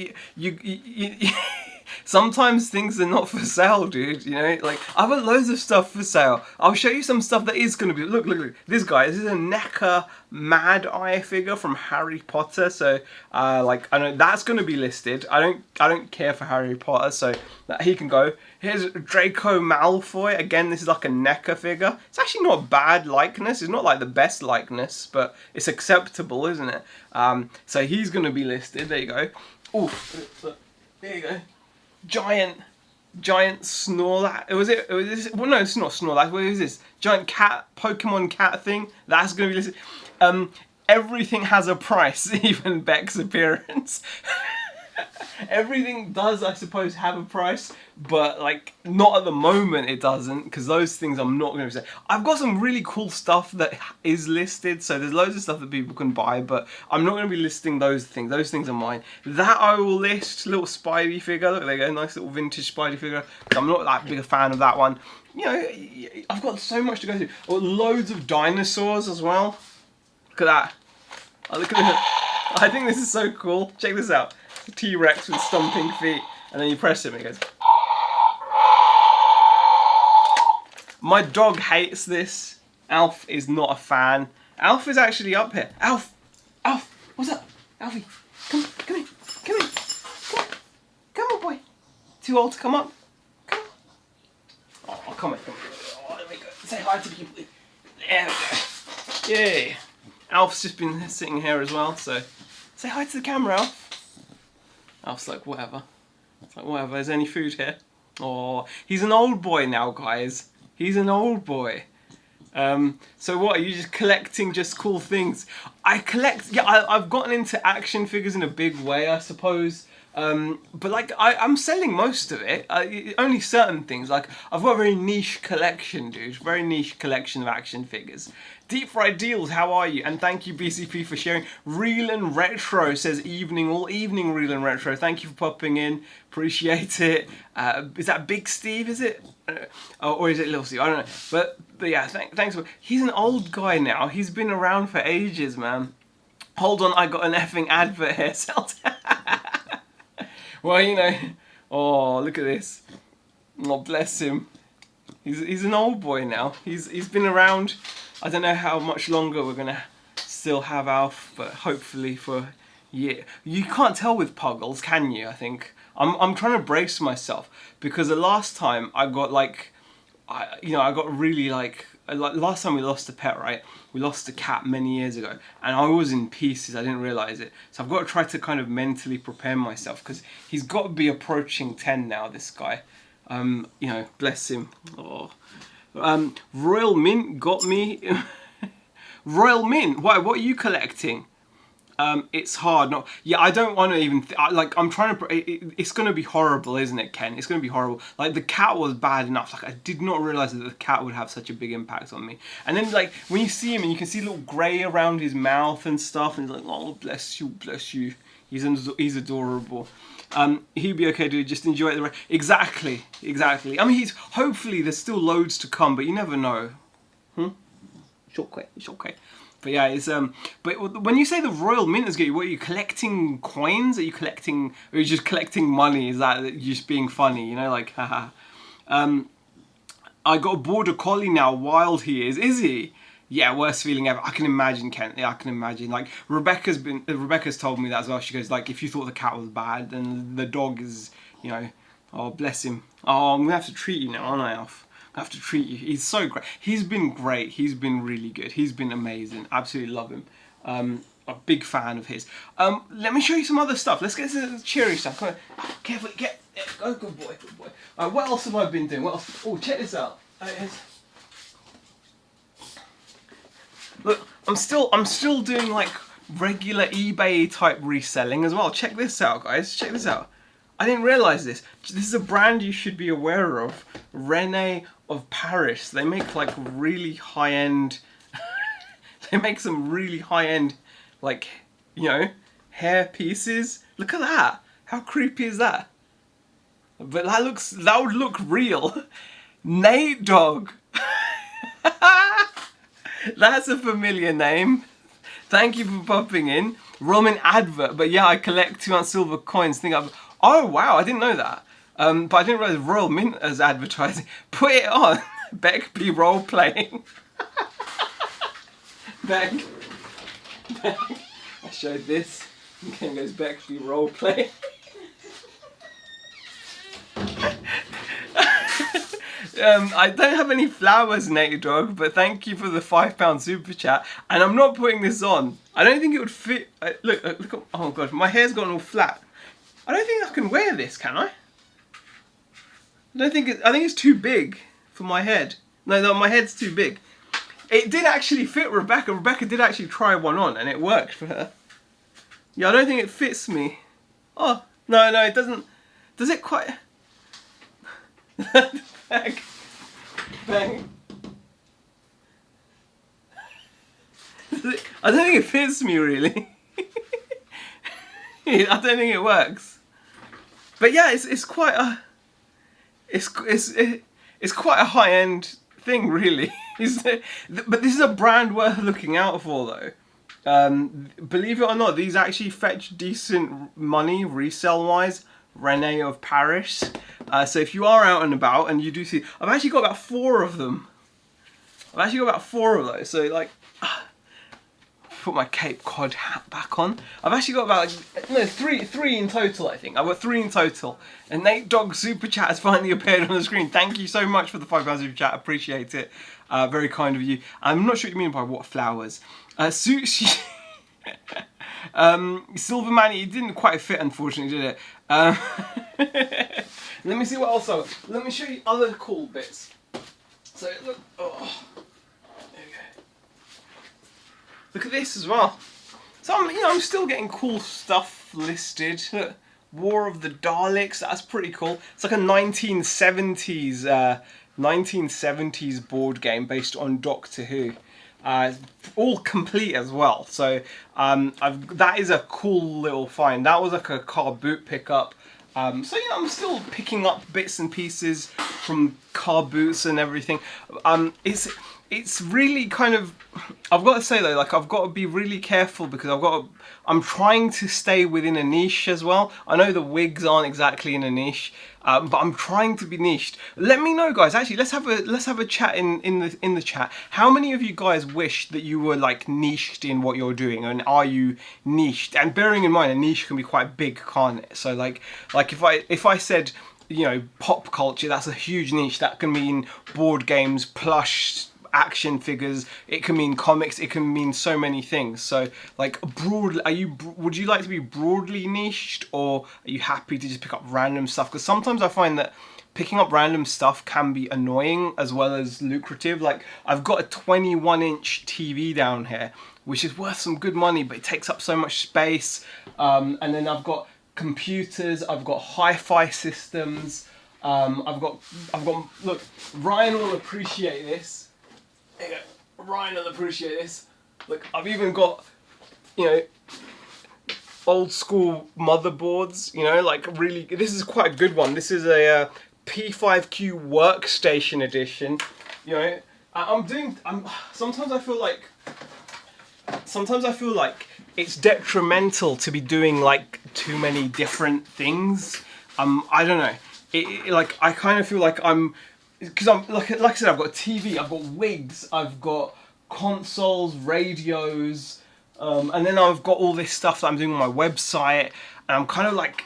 sometimes things are not for sale, dude, you know, like, I've got loads of stuff for sale. I'll show you some stuff that is going to be, look, this guy, this is a NECA Mad Eye figure from Harry Potter, so, like, I know that's going to be listed. I don't care for Harry Potter, so that he can go. Here's Draco Malfoy, again, this is like a NECA figure. It's actually not a bad likeness, it's not like the best likeness, but it's acceptable, isn't it? So he's going to be listed, there you go. Oh, there you go. Giant giant Snorlax. Well, no, it's not Snorlax. What is this? Giant cat, Pokemon cat thing. That's going to be listed. Everything has a price, even Beck's appearance. Everything does, I suppose, have a price, but like not at the moment it doesn't, because those things I'm not going to say. I've got some really cool stuff that is listed, so there's loads of stuff that people can buy, but I'm not going to be listing those things. Those things are mine. That I will list. Little Spidey figure. Look, there you go, nice little vintage Spidey figure. I'm not that big a fan of that one. You know, I've got so much to go through. Oh, loads of dinosaurs as well. Look at that. Oh, look at this. I think this is so cool. Check this out. T-Rex with stomping feet, and then you press him and it goes. My dog hates this. Alf is not a fan. Alf is actually up here. Alf, what's up? Alfie, come here, come on, boy. Too old to come up? Come on. Oh, come on. Oh, there we go. Say hi to people. There we go. Yay. Alf's just been sitting here as well, so say hi to the camera, Alf. Alf's like, whatever. It's like, whatever, is there any food here? Oh, he's an old boy now, guys. He's an old boy. So what, are you just collecting just cool things? I collect, yeah, I've gotten into action figures in a big way, I suppose. But like, I'm selling most of it. Only certain things. Like, I've got a very niche collection, dude. Very niche collection of action figures. Deep Fried Deals, how are you? And thank you, BCP, for sharing. Real and Retro says evening, all evening, Real and Retro. Thank you for popping in. Appreciate it. Is that Big Steve, is it? Or is it Little Steve? I don't know. But yeah, thanks for... He's an old guy now. He's been around for ages, man. Hold on, I got an effing advert here. Well, you know... Oh, look at this. Oh, bless him. He's an old boy now. He's been around... I don't know how much longer we're going to still have Alf, but hopefully for a year. You can't tell with Puggles, can you, I think? I'm trying to brace myself, because the last time I got like, I got really like last time we lost a pet, right? We lost a cat many years ago, and I was in pieces, I didn't realise it. So I've got to try to kind of mentally prepare myself, because he's got to be approaching 10 now, this guy. You know, bless him. Oh. Royal Mint got me. Royal Mint, why? What are you collecting? It's hard. Not. Yeah, I don't want to even. I'm trying to. It's going to be horrible, isn't it, Ken? It's going to be horrible. Like, the cat was bad enough. Like, I did not realise that the cat would have such a big impact on me. And then, like, when you see him and you can see a little grey around his mouth and stuff, and he's like, oh, bless you, bless you. He's adorable. He'd be okay to just enjoy it. Exactly. I mean, hopefully there's still loads to come, but you never know. It's okay. But yeah, it's But when you say the Royal Mint is good, what are you collecting coins? Are you collecting, or are you just collecting money? Is that just being funny? You know, like, haha. I got a Border Collie now. Wild he is. Is he? Yeah, worst feeling ever. I can imagine, Kent. Yeah, I can imagine. Like, Rebecca's told me that as well. She goes, like, if you thought the cat was bad, then the dog is, you know, oh, bless him. Oh, I'm going to have to treat you now, aren't I, Alf? I have to treat you. He's so great. He's been great. He's been really good. He's been amazing. Absolutely love him. A big fan of his. Let me show you some other stuff. Let's get to the cheery stuff. Come on. Carefully, go, good boy, good boy. What else have I been doing? What else? Oh, check this out. Look, I'm still doing like regular eBay type reselling as well. Check this out, guys. Check this out. I didn't realise this. This is a brand you should be aware of. Rene of Paris. They make like really high-end... they make some really high-end, like, you know, hair pieces. Look at that. How creepy is that? But that would look real. Nate Dog. That's a familiar name. Thank you for popping in. Roman advert. But yeah, I collect 2 ounce silver coins. Oh wow, I didn't know that. But I didn't realise Royal Mint as advertising. Put it on. Beck be role playing. Beck. I showed this. And Ken goes, Beck be role playing. I don't have any flowers, Nate Dog, but thank you for the £5 super chat. And I'm not putting this on. I don't think it would fit. Look, oh god, my hair's gotten all flat. I don't think I can wear this, can I? I don't think I think it's too big for my head. No, my head's too big. It did actually fit Rebecca. Rebecca did actually try one on, and it worked for her. Yeah, I don't think it fits me. Oh, no, it doesn't. Does it quite... Bang. Bang. I don't think it fits me, really. I don't think it works. But yeah, it's quite a... It's quite a high-end thing, really. But this is a brand worth looking out for, though. Believe it or not, these actually fetch decent money resale-wise. Rene of Paris. So if you are out and about and you do see... I've actually got about 4 of them. I've actually got about 4 of those. So, like... Put my Cape Cod hat back on. I've actually got about, three in total, I think. I've got 3 in total. And Nate Dogg Super Chat has finally appeared on the screen. Thank you so much for the £5 Super Chat. Appreciate it. Very kind of you. I'm not sure what you mean by what flowers. Sushi... Silverman, it didn't quite fit, unfortunately, did it? Let me see what else. Let me show you other cool bits. So, look... Oh. Look at this as well. So I'm still getting cool stuff listed. Look, War of the Daleks, that's pretty cool. It's like a 1970s board game based on Doctor Who. All complete as well. So that is a cool little find. That was like a car boot pickup. So I'm still picking up bits and pieces from car boots and everything. It's really kind of, I've got to say though, like I've got to be really careful because I'm trying to stay within a niche as well. I know the wigs aren't exactly in a niche, but I'm trying to be niched. Let me know, guys. Actually, let's have a chat in the chat. How many of you guys wish that you were like niched in what you're doing, and are you niched? And bearing in mind, a niche can be quite big, can't it? So like if I said, pop culture, that's a huge niche. That can mean board games, plush, action figures, it can mean comics, it can mean so many things. So like would you like to be broadly niched, or are you happy to just pick up random stuff? Because sometimes I find that picking up random stuff can be annoying as well as lucrative. Like I've got a 21-inch TV down here which is worth some good money, but it takes up so much space. And then I've got computers, I've got hi-fi systems, I've got look, Ryan will appreciate this. There you go. Ryan will appreciate this. Look, I've even got, old school motherboards, like really, this is quite a good one. This is a P5Q workstation edition. Sometimes I feel like it's detrimental to be doing like too many different things. I don't know. I kind of feel like because I'm like I said, I've got a TV, I've got wigs, I've got consoles, radios, and then I've got all this stuff that I'm doing on my website, and I'm kind of like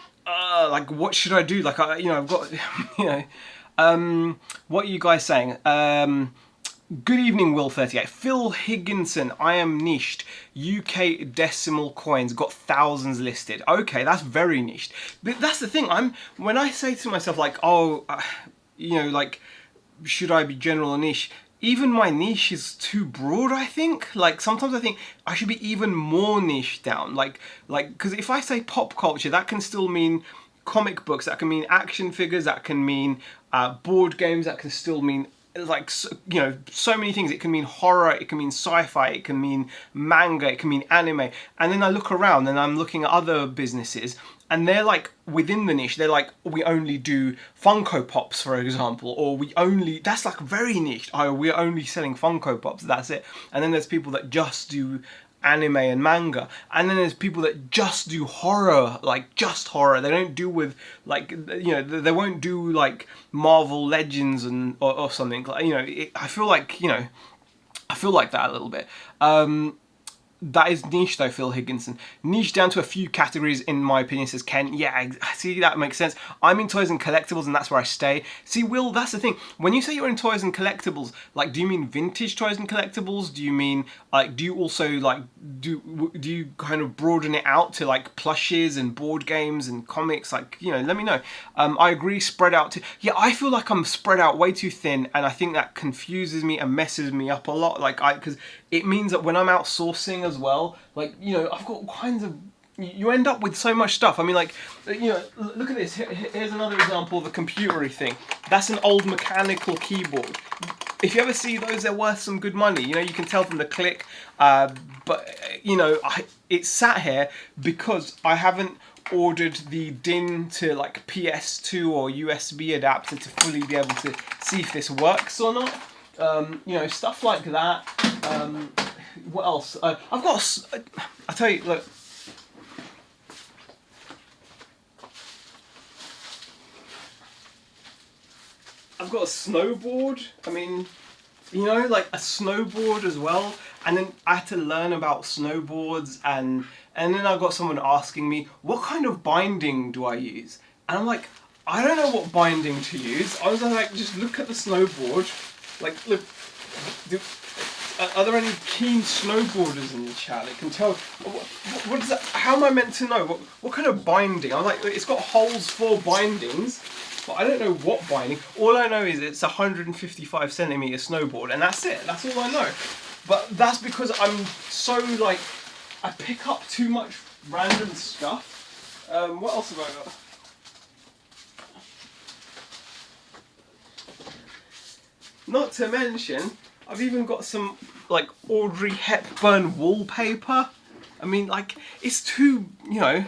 what should I do? Like I've got what are you guys saying? Good evening, Will38. Phil Higginson, I am niched. UK decimal coins, got thousands listed. Okay, that's very niched. But that's the thing. When I say to myself like, should I be general or niche? Even my niche is too broad, I think. Like sometimes I think I should be even more niche down. Because if I say pop culture, that can still mean comic books, that can mean action figures, that can mean board games, that can still mean so many things. It can mean horror, it can mean sci-fi, it can mean manga, it can mean anime. And then I look around and I'm looking at other businesses, and they're like within the niche. They're like, we only do Funko Pops, for example, or that's like very niche. We're only selling Funko Pops, that's it. And then there's people that just do anime and manga, and then there's people that just do horror, like just horror. They don't do with they won't do like Marvel Legends or something. I feel like that a little bit. that is niche though, Phil Higginson. Niche down to a few categories, in my opinion, says Ken. Yeah, see, that makes sense. I'm in toys and collectibles, and that's where I stay. See, Will, that's the thing. When you say you're in toys and collectibles, like, do you mean vintage toys and collectibles? Do you mean, like, do you also, like, do you kind of broaden it out to, like, plushes and board games and comics? Like, you know, let me know. I agree, spread out to... Yeah, I feel like I'm spread out way too thin, and I think that confuses me and messes me up a lot. Like, because it means that when I'm outsourcing as well, like, you know, I've got all kinds of... You end up with so much stuff. I mean, like, you know, look at this. Here's another example of a computery thing. That's an old mechanical keyboard. If you ever see those, they're worth some good money. You know, you can tell from the click. But, you know, it's sat here because I haven't ordered the DIN to, like, PS2 or USB adapter to fully be able to see if this works or not. You know, stuff like that. What else? I've got... I'll tell you, look. I've got a snowboard. I mean, you know, like a snowboard as well. And then I had to learn about snowboards, and then I got someone asking me, what kind of binding do I use? And I'm like, I don't know what binding to use. I was like, just look at the snowboard. Like, look, are there any keen snowboarders in the chat that can tell, what is that? How am I meant to know? What kind of binding? I'm like, it's got holes for bindings. But I don't know what binding. All I know is it's a 155 centimeter snowboard, and that's it. That's all I know. But that's because I'm so, like, I pick up too much random stuff. What else have I got? Not to mention, I've even got some, like, Audrey Hepburn wallpaper. I mean, like, it's too, you know,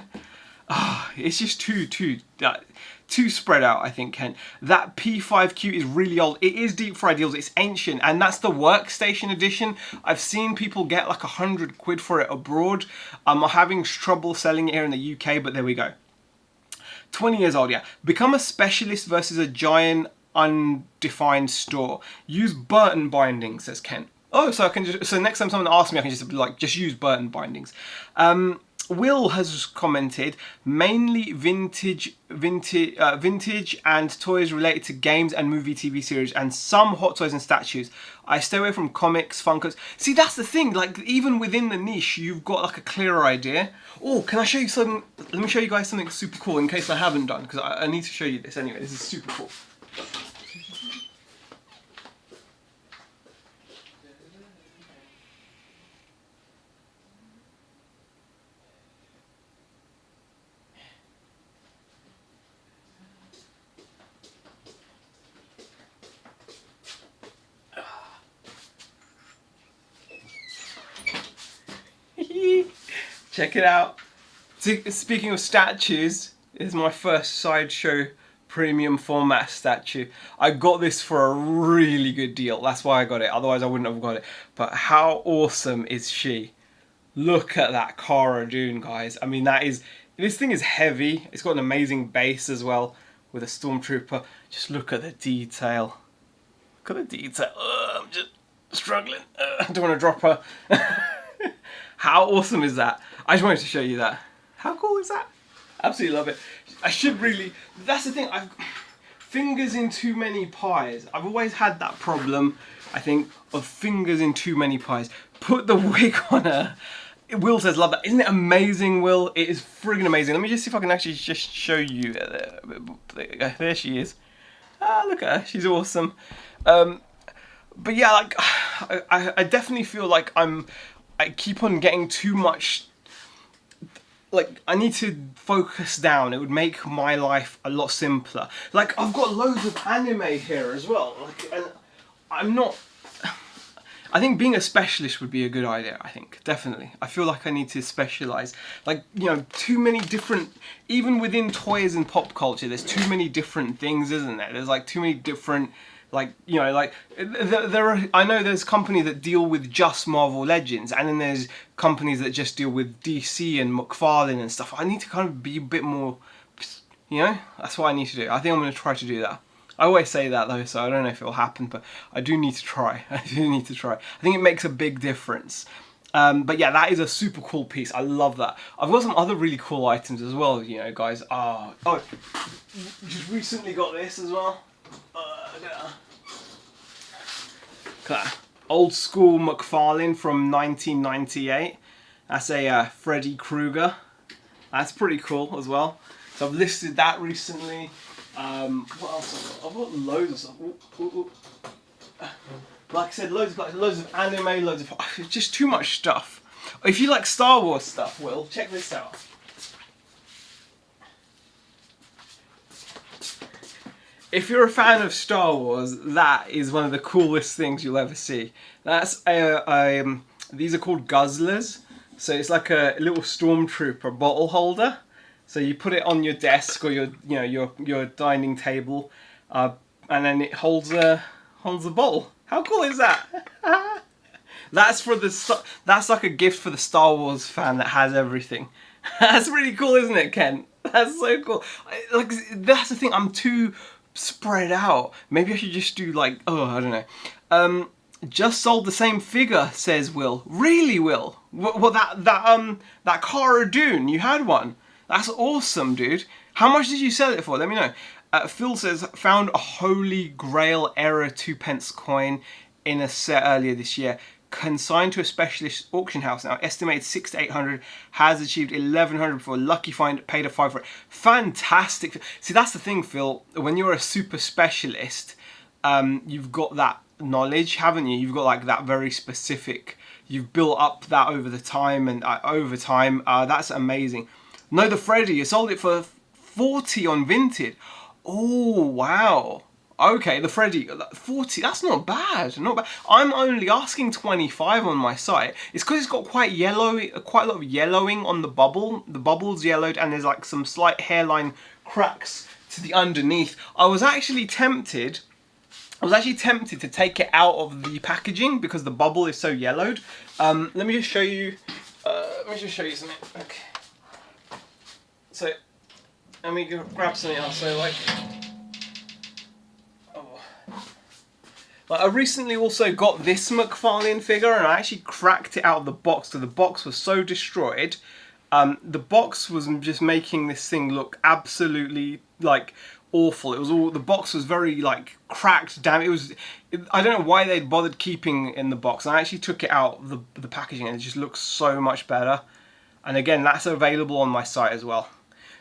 it's just too spread out, I think, Ken. That P5Q is really old. It is Deep Fried Deals. It's ancient, and that's the workstation edition. I've seen people get like £100 for it abroad. I'm having trouble selling it here in the UK, but there we go. 20 years old, yeah. Become a specialist versus a giant undefined store. Use Burton binding, says Ken. Oh, so I can just, so next time someone asks me, I can just use Burton bindings. Will has commented, mainly vintage and toys related to games and movie TV series, and some hot toys and statues. I stay away from comics, Funkos. See, that's the thing, like, even within the niche, you've got like a clearer idea. Oh, can I show you something? Let me show you guys something super cool in case I haven't done, because I need to show you this anyway. This is super cool. Check it out. Speaking of statues, this is my first Sideshow premium format statue. I got this for a really good deal. That's why I got it. Otherwise I wouldn't have got it. But how awesome is she? Look at that Cara Dune, guys. I mean, this thing is heavy. It's got an amazing base as well with a Stormtrooper. Just look at the detail. Look at the detail. I'm just struggling. I don't want to drop her. How awesome is that? I just wanted to show you that. How cool is that? Absolutely love it. I should really... That's the thing. Fingers in too many pies. I've always had that problem, I think, of fingers in too many pies. Put the wig on her. Will says, love that. Isn't it amazing, Will? It is friggin' amazing. Let me just see if I can actually just show you. There she is. Ah, look at her. She's awesome. But yeah, like, I definitely feel like I keep on getting too much, like, I need to focus down. It would make my life a lot simpler. Like, I've got loads of anime here as well, like, and I'm not, I think being a specialist would be a good idea, I think, definitely. I feel like I need to specialise. Like, you know, too many different, even within toys and pop culture, there's too many different things, isn't there? There's like too many different, like, you know, like, there are, I know there's companies that deal with just Marvel Legends, and then there's companies that just deal with DC and McFarlane and stuff. I need to kind of be a bit more, you know, that's what I need to do. I think I'm going to try to do that. I always say that though, so I don't know if it'll happen, but I do need to try. I do need to try. I think it makes a big difference. But yeah, that is a super cool piece. I love that. I've got some other really cool items as well, you know, guys. Oh, just recently got this as well. Yeah. Look at that. Old school McFarlane from 1998. That's a Freddy Krueger. That's pretty cool as well. So I've listed that recently. What else I've got? I've got loads of stuff. Like I said, loads of anime, loads of... It's just too much stuff. If you like Star Wars stuff, Will, check this out. If you're a fan of Star Wars, that is one of the coolest things you'll ever see. That's these are called guzzlers. So it's like a little stormtrooper bottle holder. So you put it on your desk or your dining table, and then it holds a bottle. How cool is that? That's like a gift for the Star Wars fan that has everything. That's really cool, isn't it, Ken? That's so cool. Like, that's the thing. I'm too spread out. Maybe I should just do like, I don't know. Just sold the same figure, says Will. Really, Will? What that Cara Dune? You had one. That's awesome, dude. How much did you sell it for? Let me know. Phil says, found a Holy Grail era 2p coin in a set earlier this year. Consigned to a specialist auction house now. Estimated 600 to 800. Has achieved 1100 for a lucky find. Paid a 5 for it. Fantastic. See, that's the thing, Phil. When you're a super specialist, you've got that knowledge, haven't you? You've got like that very specific. You've built up that over the time and over time. That's amazing. No, the Freddy. You sold it for 40 on Vinted. Oh wow. Okay, the Freddy, 40, that's not bad, not bad. I'm only asking 25 on my site. It's because it's got quite a lot of yellowing on the bubble. The bubble's yellowed and there's like some slight hairline cracks to the underneath. I was actually tempted to take it out of the packaging because the bubble is so yellowed. Let me just show you, something. Okay. So, let me grab something else. So like, I recently also got this McFarlane figure and I actually cracked it out of the box because the box was so destroyed. The box was just making this thing look absolutely like awful. It was all, the box was very like cracked, damn. I don't know why they'd bothered keeping it in the box. I actually took it out of the packaging and it just looks so much better. And again, that's available on my site as well.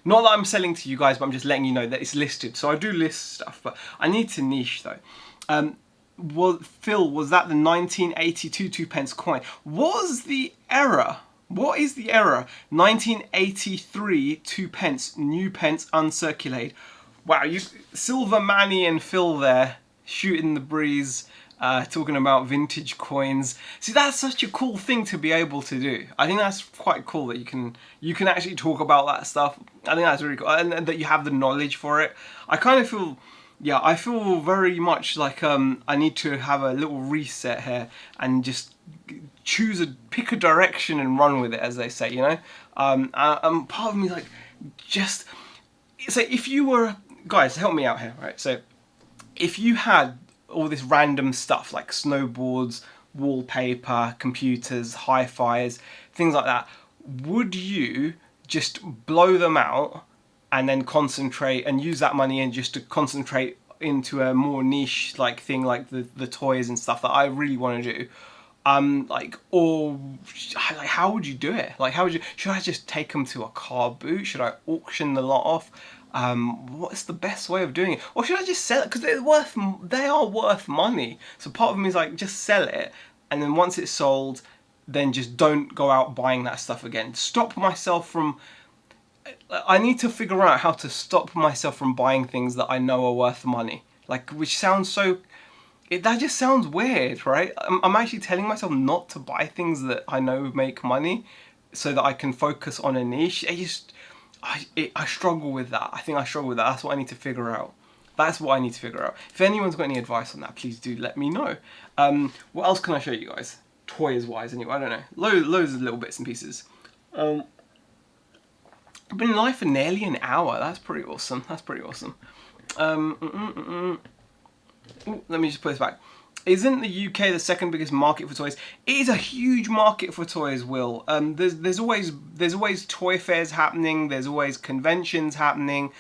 Not that I'm selling to you guys, but I'm just letting you know that it's listed. So I do list stuff, but I need to niche though. Well, Phil, was that the 1982 2p coin? Was the error? What is the error? 1983 2p, new pence uncirculated. Wow, Silver Manny and Phil there shooting the breeze, talking about vintage coins. See, that's such a cool thing to be able to do. I think that's quite cool that you can actually talk about that stuff. I think that's really cool, and that you have the knowledge for it. I kind of feel. Yeah, I feel very much like I need to have a little reset here and just pick a direction and run with it, as they say, you know. Part of me like just so if you were guys, help me out here, right? So if you had all this random stuff like snowboards, wallpaper, computers, hi-fis, things like that, would you just blow them out and then concentrate and use that money and just to concentrate into a more niche like thing like the toys and stuff that I really want to do? Or how would you do it? Like, should I just take them to a car boot? Should I auction the lot off? What's the best way of doing it? Or should I just sell it? Because they are worth money. So part of me is like, just sell it. And then once it's sold, then just don't go out buying that stuff again. Stop myself from... I need to figure out how to stop myself from buying things that I know are worth money. Like, which sounds so... that just sounds weird, right? I'm actually telling myself not to buy things that I know make money so that I can focus on a niche. I struggle with that. I think I struggle with that. That's what I need to figure out. That's what I need to figure out. If anyone's got any advice on that, please do let me know. What else can I show you guys? Toys-wise, anyway. I don't know. Loads of little bits and pieces. I've been live for nearly an hour. That's pretty awesome. That's pretty awesome. Ooh, let me just put this back. isn't the UK the second biggest market for toys? It is a huge market for toys, Will. There's always toy fairs happening. There's always conventions happening.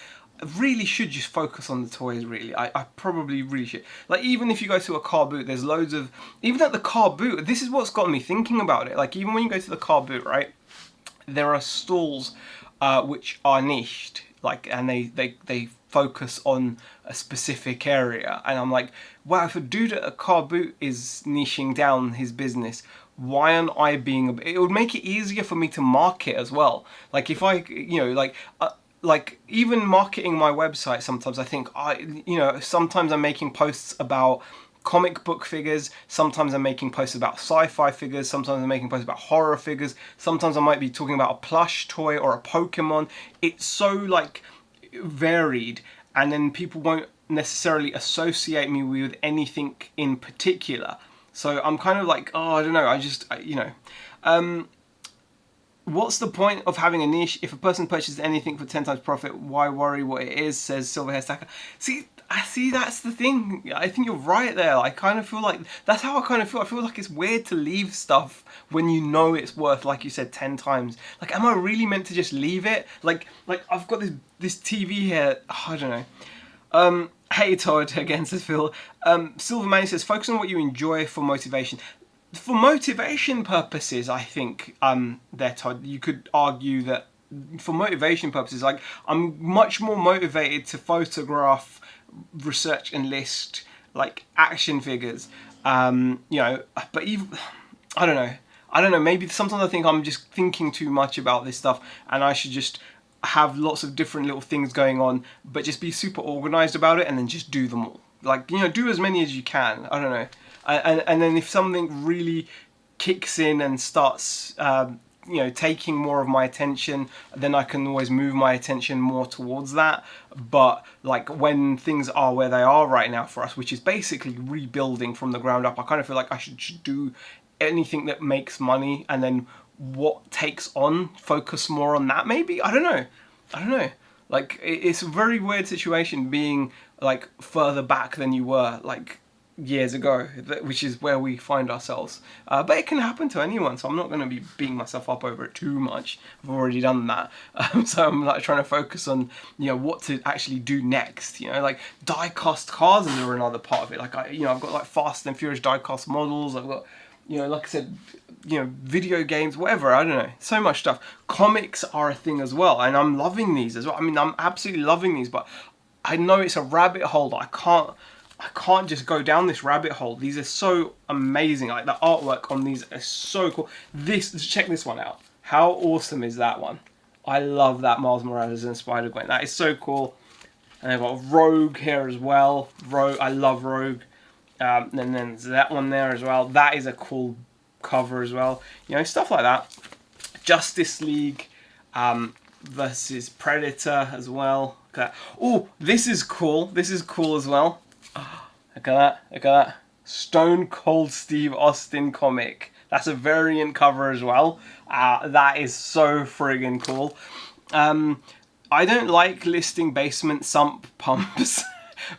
I really should just focus on the toys. Really, I probably really should. Like, even if you go to a car boot, there's loads of, even at the car boot. This is what's got me thinking about it. Like, even when you go to the car boot, right? There are stalls which are niched, like, and they focus on a specific area, and I'm like, wow, if a dude at a car boot is niching down his business, why aren't I being? It would make it easier for me to market as well. Like, if I, like even marketing my website, sometimes I think sometimes I'm making posts about comic book figures, sometimes I'm making posts about sci-fi figures, sometimes I'm making posts about horror figures, sometimes I might be talking about a plush toy or a Pokemon. It's so like varied, and then people won't necessarily associate me with anything in particular. So I'm kind of like, oh, I don't know, what's the point of having a niche? If a person purchases anything for 10 times profit, why worry what it is, says Silverhair Stacker. See, that's the thing. I think you're right there. I kind of feel like, that's how I kind of feel. I feel like it's weird to leave stuff when you know it's worth, like you said, 10 times. Like, am I really meant to just leave it? Like I've got this TV here, I don't know. Hey Todd, again, says Phil. Silverman says, focus on what you enjoy for motivation. For motivation purposes, I think, there, Todd, you could argue that for motivation purposes, like, I'm much more motivated to photograph, research and list, like, action figures, but even, I don't know, maybe sometimes I think I'm just thinking too much about this stuff, and I should just have lots of different little things going on, but just be super organized about it, and then just do them all. Like, do as many as you can. I don't know. And then if something really kicks in and starts, taking more of my attention, then I can always move my attention more towards that. But like, when things are where they are right now for us, which is basically rebuilding from the ground up, I kind of feel like I should do anything that makes money, and then what takes on, focus more on that maybe. I don't know. Like, it's a very weird situation being like further back than you were like years ago, which is where we find ourselves. But it can happen to anyone, so I'm not going to be beating myself up over it too much. I've already done that. So I'm like trying to focus on, what to actually do next. Like, die-cast cars are another part of it. Like, I've got like Fast and Furious die-cast models. I've got, like I said, video games, whatever, I don't know, so much stuff. Comics are a thing as well, and I'm loving these as well. I mean, I'm absolutely loving these, but I know it's a rabbit hole that I can't just go down this rabbit hole. These are so amazing. Like, the artwork on these is so cool. Check this one out. How awesome is that one? I love that Miles Morales and Spider-Gwen. That is so cool. And I've got Rogue here as well. I love Rogue. And then there's that one there as well. That is a cool cover as well. Stuff like that. Justice League versus Predator as well. Oh, this is cool. This is cool as well. Look at that. Stone Cold Steve Austin comic. That's a variant cover as well. That is so friggin' cool. I don't like listing basement sump pumps.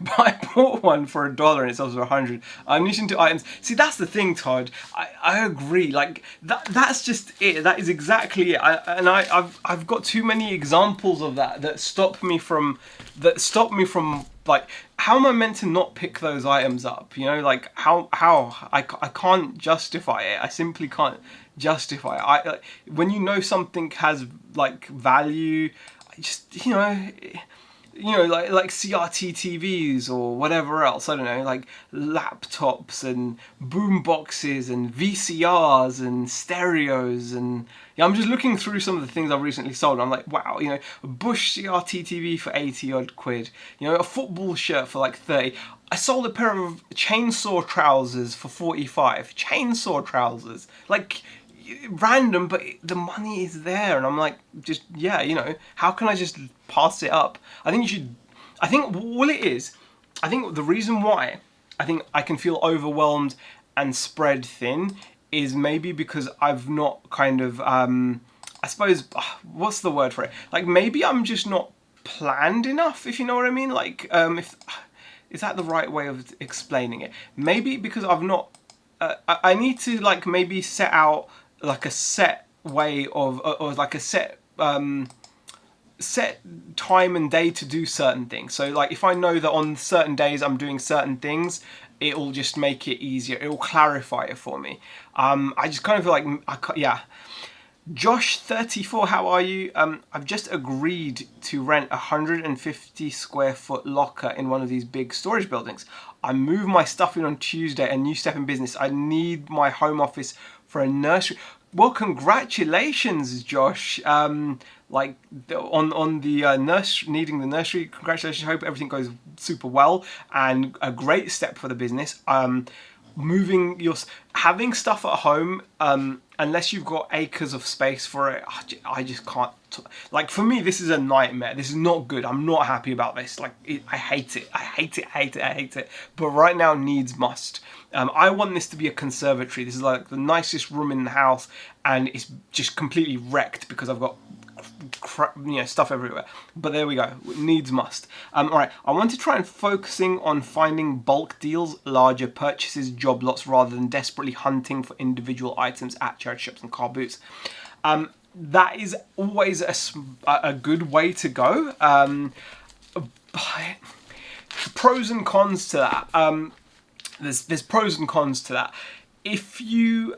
But I bought one for $1 and it sells for $100. I'm niching to items. See, that's the thing, Todd. I agree. Like, that's just it. That is exactly it. I've got too many examples of that stop me from like, how am I meant to not pick those items up? Like, how I can't justify it. I simply can't justify it. When something has like value, I just like CRT TVs or whatever else, I don't know, like laptops and boom boxes and VCRs and stereos, and I'm just looking through some of the things I've recently sold. I'm like, wow, a Bush CRT TV for 80 odd quid, a football shirt for like 30. I sold a pair of chainsaw trousers for 45. Chainsaw trousers, like, random, but the money is there, and I'm like, just, how can I just pass it up? I think all it is, I think the reason why I think I can feel overwhelmed and spread thin is maybe because I've not kind of, I suppose, what's the word for it? Like, maybe I'm just not planned enough, if you know what I mean? Like, Is that the right way of explaining it? Maybe because I've not. I need to like maybe set out like a set way of or like a set set time and day to do certain things. So like if I know that on certain days I'm doing certain things, it'll just make it easier. It'll clarify it for me. I just kind of feel like yeah. Josh 34, how are you? I've just agreed to rent a 150 square foot locker in one of these big storage buildings. I move my stuff in on Tuesday, a new step in business. I need my home office for a nursery. Well, congratulations, Josh. Like on the needing the nursery. Congratulations. Hope everything goes super well and a great step for the business. Having stuff at home, unless you've got acres of space for it, I just can't. Like for me, this is a nightmare. This is not good. I'm not happy about this. Like I hate it. I hate it. I hate it. I hate it. But right now, needs must. I want this to be a conservatory. This is like the nicest room in the house, and it's just completely wrecked because I've got stuff everywhere. But there we go. Needs must. All right. I want to try and focusing on finding bulk deals, larger purchases, job lots, rather than desperately hunting for individual items at charity shops and car boots. That is always a good way to go. Pros and cons to that. There's pros and cons to that. If you,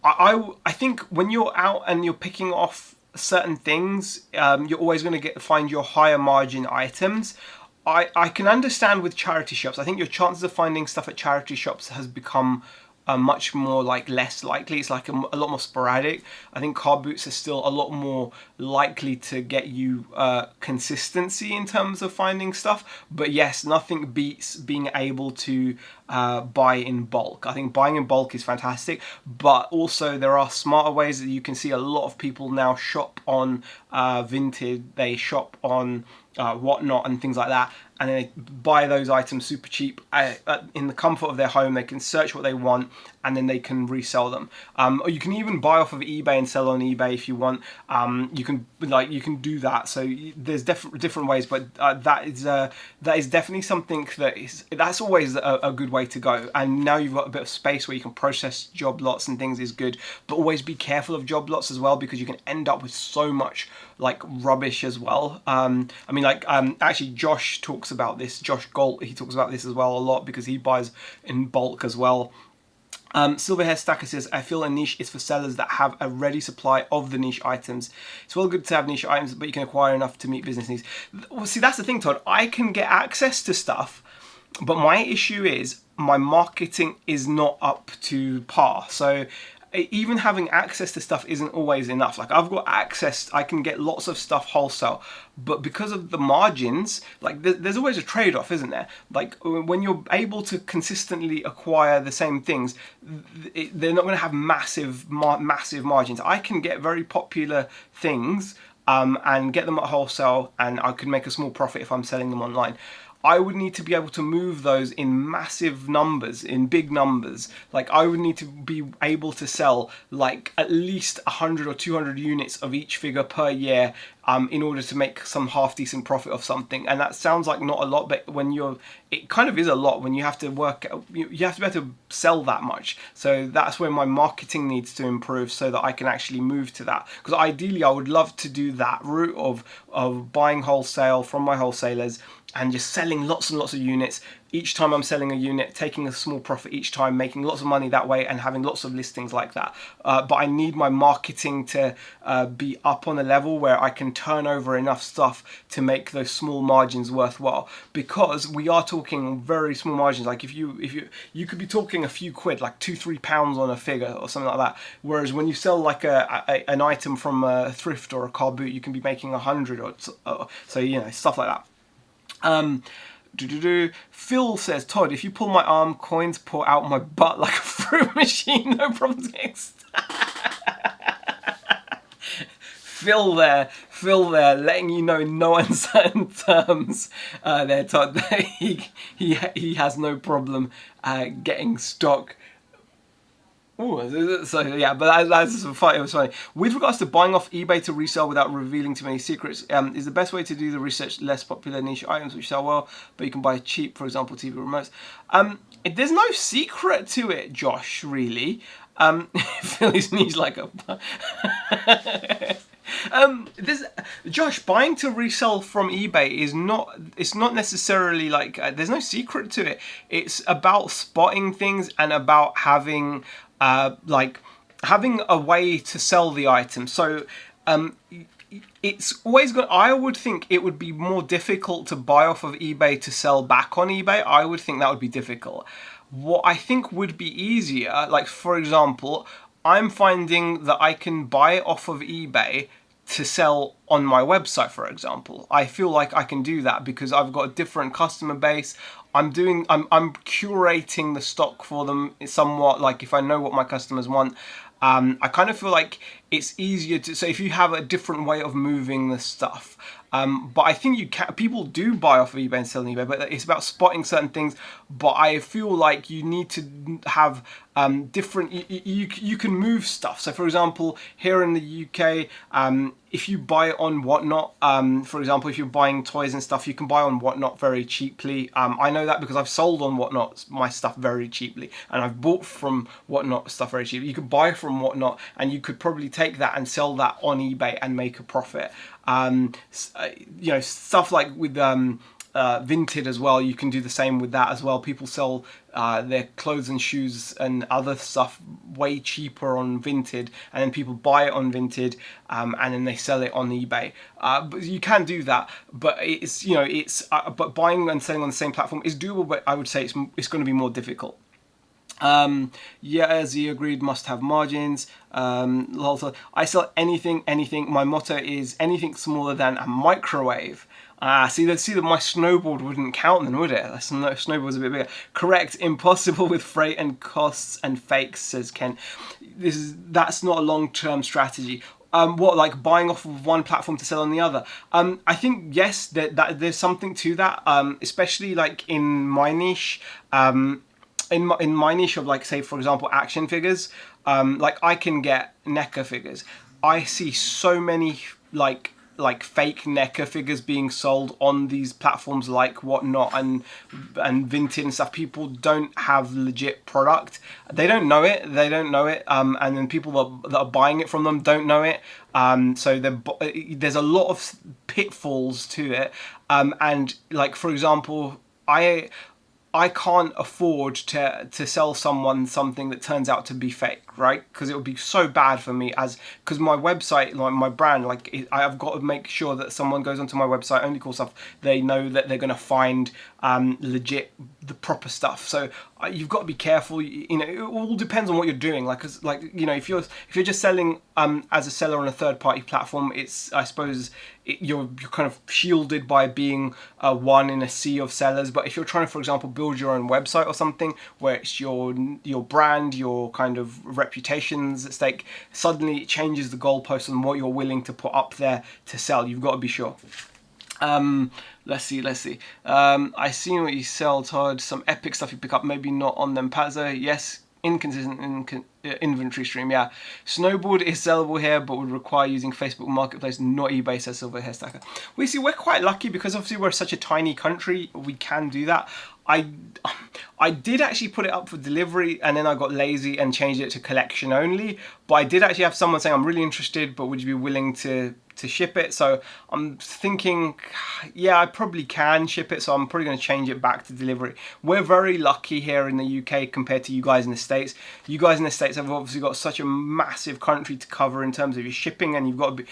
I think when you're out and you're picking off certain things, you're always going to find your higher margin items. I can understand with charity shops. I think your chances of finding stuff at charity shops has become much more like less likely. It's like a lot more sporadic. I think car boots are still a lot more likely to get you consistency in terms of finding stuff. But yes, nothing beats being able to buy in bulk. I think buying in bulk is fantastic, but also there are smarter ways that you can see a lot of people now shop on Vinted. They shop on Whatnot and things like that, and they buy those items super cheap in the comfort of their home. They can search what they want and then they can resell them. Or you can even buy off of eBay and sell on eBay if you want. You can do that. So there's different ways, but that is definitely something that's always a good way to go. And now you've got a bit of space where you can process job lots and things is good, but always be careful of job lots as well, because you can end up with so much like rubbish as well. Actually Josh talks about this. Josh Galt, he talks about this as well a lot because he buys in bulk as well. Silverhair Stacker says, I feel a niche is for sellers that have a ready supply of the niche items. It's well good to have niche items, but you can acquire enough to meet business needs. Well, see, that's the thing, Todd. I can get access to stuff, but my issue is my marketing is not up to par. So even having access to stuff isn't always enough. Like I've got access, I can get lots of stuff wholesale, but because of the margins, like there's always a trade-off, isn't there? Like when you're able to consistently acquire the same things, they're not going to have massive margins. I can get very popular things and get them at wholesale, and I could make a small profit if I'm selling them online. I would need to be able to move those in massive numbers, in big numbers. Like I would need to be able to sell like at least 100 or 200 units of each figure per year in order to make some half decent profit of something. And that sounds like not a lot, but it kind of is a lot when you have to you have to be able to sell that much. So that's where my marketing needs to improve so that I can actually move to that. Because ideally I would love to do that route of buying wholesale from my wholesalers and just selling lots and lots of units. Each time I'm selling a unit, taking a small profit each time, making lots of money that way and having lots of listings like that. But I need my marketing to be up on a level where I can turn over enough stuff to make those small margins worthwhile. Because we are talking very small margins. Like if you could be talking a few quid, like £2-3 on a figure or something like that. Whereas when you sell like an item from a thrift or a car boot, you can be making 100 or so, stuff like that. Phil says, Todd, if you pull my arm, coins pour out my butt like a fruit machine, no problems getting Phil there, letting you know in no uncertain terms there, Todd, that he has no problem getting stock. Ooh, so yeah, but that's funny. It was funny. With regards to buying off eBay to resell without revealing too many secrets, is the best way to do the research less popular niche items which sell well, but you can buy cheap, for example, TV remotes. There's no secret to it, Josh. Really, Philly's knees like a. This Josh, buying to resell from eBay is not. It's not necessarily like. There's no secret to it. It's about spotting things and about having having a way to sell the item. So it's always going. I would think it would be more difficult to buy off of eBay to sell back on eBay. I would think that would be difficult. What I think would be easier, like for example, I'm finding that I can buy off of eBay to sell on my website, for example. I feel like I can do that because I've got a different customer base. I'm curating the stock for them somewhat, like if I know what my customers want. I kind of feel like it's easier to, so if you have a different way of moving the stuff. But I think people do buy off of eBay and sell on eBay, but it's about spotting certain things. But I feel like you need to have different, you can move stuff. So for example, here in the UK, if you buy on Whatnot, for example, if you're buying toys and stuff, you can buy on Whatnot very cheaply. I know that because I've sold on Whatnot my stuff very cheaply, and I've bought from Whatnot stuff very cheaply. You could buy from Whatnot, and you could probably take that and sell that on eBay and make a profit. Stuff like with Vinted as well, you can do the same with that as well. People sell their clothes and shoes and other stuff way cheaper on Vinted, and then people buy it on Vinted, and then they sell it on eBay. But you can do that, but but buying and selling on the same platform is doable, but I would say it's going to be more difficult. As he agreed, must have margins. Also, I sell anything. My motto is anything smaller than a microwave. See that my snowboard wouldn't count then, would it? Snowboard's a bit bigger. Correct. Impossible with freight and costs and fakes, says Ken. That's not a long-term strategy. Like buying off of one platform to sell on the other? I think yes, that there's something to that. Especially like in my niche. In my niche of, like, say for example, action figures, like I can get NECA figures. I see so many like fake NECA figures being sold on these platforms like Whatnot and Vinted and stuff. People don't have legit product. They don't know it. And then people that are buying it from them don't know it. So there's a lot of pitfalls to it. And like for example, I can't afford to sell someone something that turns out to be fake, right? Because it would be so bad for me because my website, like my brand, I've got to make sure that someone goes onto my website, Only Cool Stuff, they know that they're going to find legit, the proper stuff. So you've got to be careful. It all depends on what you're doing. If you're just selling as a seller on a third-party platform, I suppose you're kind of shielded by being one in a sea of sellers. But if you're trying to, for example, build your own website or something where it's your brand, your kind of reputation's at stake, suddenly it changes the goalpost on what you're willing to put up there to sell. You've got to be sure. Let's see. I seen what you sell, Todd. Some epic stuff you pick up, maybe not on them. Pazza, yes. Inconsistent inventory stream, yeah. Snowboard is sellable here, but would require using Facebook Marketplace, not eBay, says Silver Hair Stacker. We're quite lucky because obviously we're such a tiny country, we can do that. I did actually put it up for delivery, and then I got lazy and changed it to collection only. But I did actually have someone saying, I'm really interested, but would you be willing to ship it? So I'm thinking, yeah, I probably can ship it, so I'm probably going to change it back to delivery. We're very lucky here in the UK compared to you guys in the States. You guys in the States have obviously got such a massive country to cover in terms of your shipping, and you've got to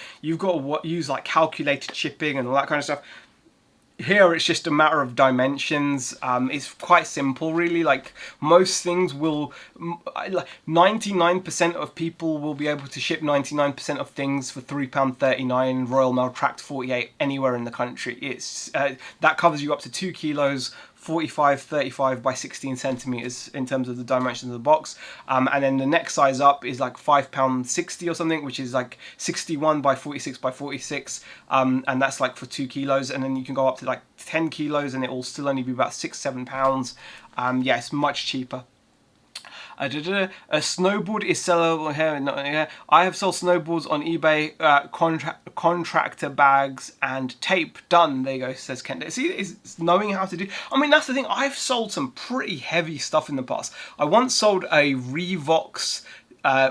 use like calculated shipping and all that kind of stuff. Here it's just a matter of dimensions. It's quite simple, really. Like most things 99% of people will be able to ship 99% of things for £3.39 Royal Mail Tract 48 anywhere in the country. It's that covers you up to 2 kilos, 45-35 by 16 centimeters in terms of the dimensions of the box, and then the next size up is like £5.60 or something, which is like 61 by 46 by 46, and that's like for 2 kilos, and then you can go up to like 10 kilos and it will still only be about £6-7. Yeah, it's much cheaper. A snowboard is sellable here. I have sold snowboards on eBay, contractor bags and tape. Done. There you go, says Kent. See, it's knowing how to do. I mean, that's the thing. I've sold some pretty heavy stuff in the past. I once sold a Revox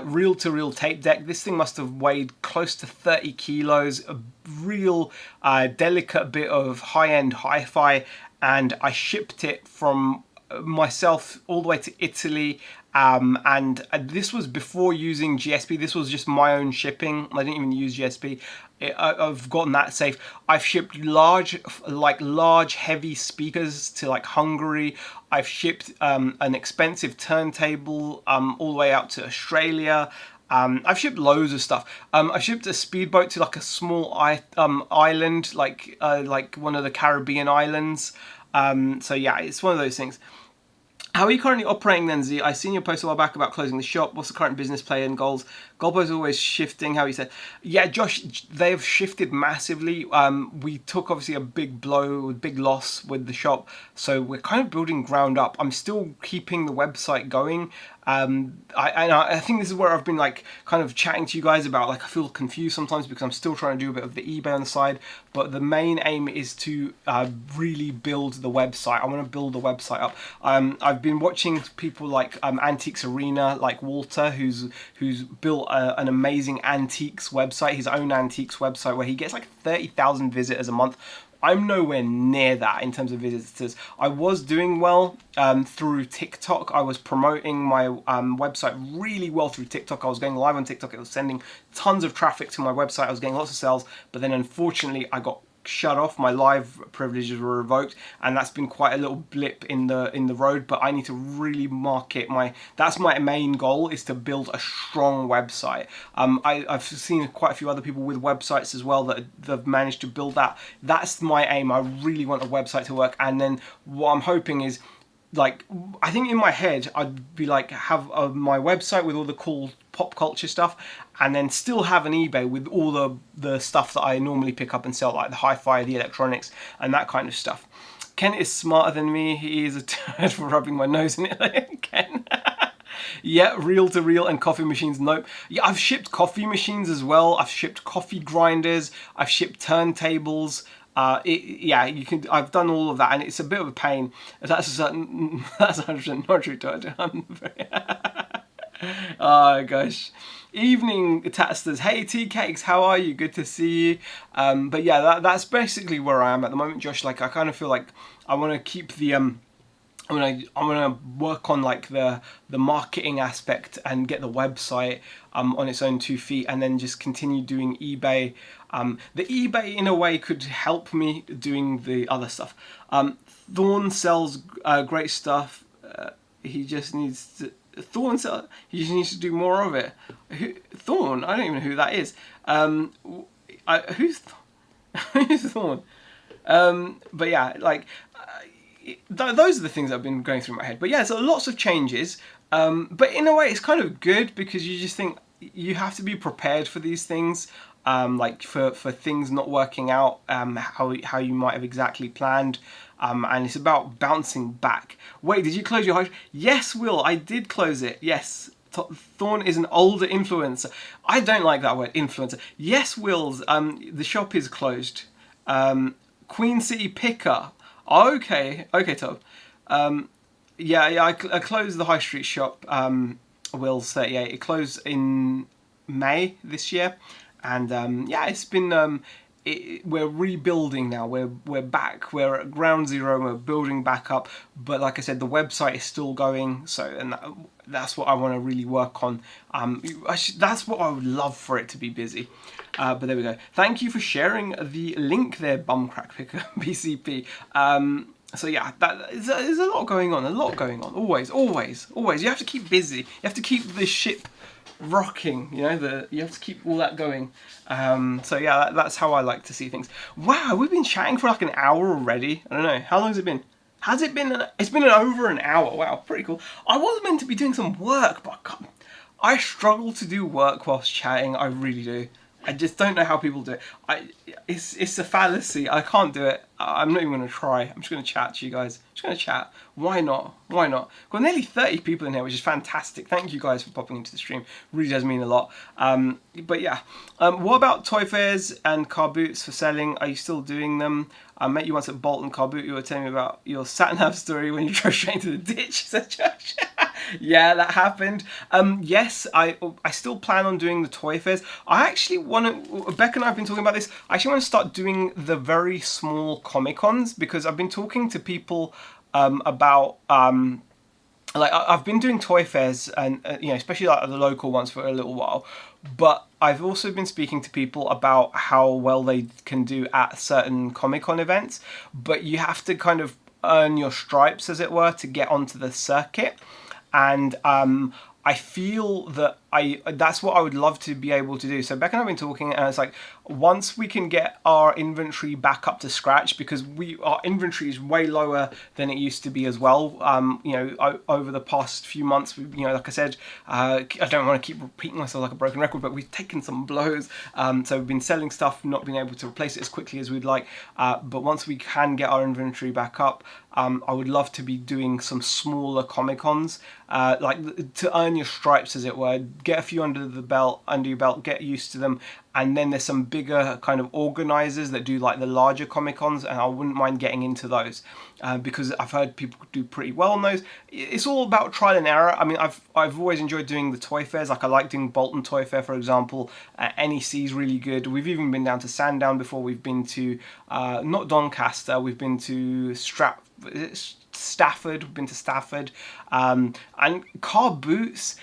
reel-to-reel tape deck. This thing must have weighed close to 30 kilos. A real delicate bit of high-end hi-fi, and I shipped it from myself all the way to Italy, and this was before using GSP. This was just my own shipping. I didn't even use GSP. I've gotten that safe. I've shipped large heavy speakers to like Hungary. I've shipped an expensive turntable all the way out to Australia. I've shipped loads of stuff. I shipped a speedboat to like a small island, like one of the Caribbean islands. So yeah, it's one of those things. How are you currently operating then, Z? I seen your post a while back about closing the shop. What's the current business plan and goals? Goalposts are always shifting, how you said. Yeah, Josh, they've shifted massively. We took obviously a big blow, big loss with the shop. So we're kind of building ground up. I'm still keeping the website going. I think this is where I've been like kind of chatting to you guys about, like I feel confused sometimes because I'm still trying to do a bit of the eBay on the side, but the main aim is to really build the website. I want to build the website up. I've been watching people like Antiques Arena, like Walter, who's built an amazing antiques website, his own antiques website, where he gets like 30,000 visitors a month. I'm nowhere near that in terms of visitors. I was doing well through TikTok. I was promoting my website really well through TikTok. I was going live on TikTok. It was sending tons of traffic to my website. I was getting lots of sales, but then unfortunately I got shut off. My live privileges were revoked, and that's been quite a little blip in the road. But I need to really market that's my main goal, is to build a strong website. I've seen quite a few other people with websites as well that have managed to build that. That's my aim. I really want a website to work, and then what I'm hoping is, like, I think in my head I'd be like, have my website with all the cool pop culture stuff, and then still have an eBay with all the stuff that I normally pick up and sell, like the hi-fi, the electronics, and that kind of stuff. Ken is smarter than me. He is a turd for rubbing my nose in it. Ken. Yeah, reel-to-reel and coffee machines, nope. Yeah, I've shipped coffee machines as well. I've shipped coffee grinders. I've shipped turntables. Yeah, you can. I've done all of that, and it's a bit of a pain. That's 100% not true, Todd. Oh gosh. Evening, Tatsters. Hey, tea cakes, how are you? Good to see you. But yeah, that's basically where I am at the moment, Josh. Like, I kind of feel like I want to keep the I'm gonna work on like the marketing aspect and get the website on its own 2 feet, and then just continue doing eBay. The eBay in a way could help me doing the other stuff. Thorn sells great stuff. He just needs to. He just needs to do more of it. Thorn? I don't even know who that is. Who's Thorn? But yeah, like those are the things that have been going through my head. But yeah, so lots of changes. But in a way, it's kind of good, because you just think you have to be prepared for these things. Like for things not working out how you might have exactly planned. And it's about bouncing back. Wait, did you close your house? Yes, Will, I did close it. Yes. Thorn is an older influencer. I don't like that word, influencer. Yes, Will's. The shop is closed. Queen City Picker. Okay, Tom. Yeah, I closed the high street shop. Will's 38. It closed in May this year, and yeah, it's been. We're rebuilding now. We're back. We're at ground zero. We're building back up. But like I said, the website is still going. So, and that's what I want to really work on. That's what I would love for it to be busy. But there we go. Thank you for sharing the link there, Bumcrack Picker BCP. So yeah, there's a lot going on. Always. You have to keep busy. You have to keep the ship rocking, you have to keep all that going. So yeah, that's how I like to see things. Wow, we've been chatting for like an hour already. I don't know, how long has it been? It's been over an hour. Wow, pretty cool. I was meant to be doing some work, but I struggle to do work whilst chatting. I really do. I just don't know how people do it. It's a fallacy. I can't do it. I'm not even going to try. I'm just going to chat to you guys. Just going to chat. Why not? Why not? Got nearly 30 people in here, which is fantastic. Thank you guys for popping into the stream. Really does mean a lot. But yeah. What about toy fairs and car boots for selling? Are you still doing them? I met you once at Bolton Car Boot. You were telling me about your sat-nav story when you drove straight into the ditch, said Josh. Yeah, that happened. Yes, I still plan on doing the toy fairs. I actually want to, Becca and I have been talking about this, I actually want to start doing the very small Comic-Cons, because I've been talking to people about... like I've been doing toy fairs and especially like the local ones for a little while, but I've also been speaking to people about how well they can do at certain Comic-Con events, but you have to kind of earn your stripes, as it were, to get onto the circuit. And I feel that that's what I would love to be able to do. So Becca and I have been talking, and it's like, once we can get our inventory back up to scratch, because our inventory is way lower than it used to be as well. Over the past few months, like I said, I don't want to keep repeating myself like a broken record, but we've taken some blows. So we've been selling stuff, not being able to replace it as quickly as we'd like. But once we can get our inventory back up, I would love to be doing some smaller Comic-Cons, like to earn your stripes, as it were. Get a few under your belt, get used to them, and then there's some bigger kind of organizers that do like the larger Comic-Cons, and I wouldn't mind getting into those because I've heard people do pretty well on those. It's all about trial and error. I mean, I've always enjoyed doing the toy fairs. Like I like doing Bolton Toy Fair, for example. NEC is really good. We've even been down to Sandown before. We've been to not Doncaster. We've been to Stafford. We've been to Stafford, and car boots.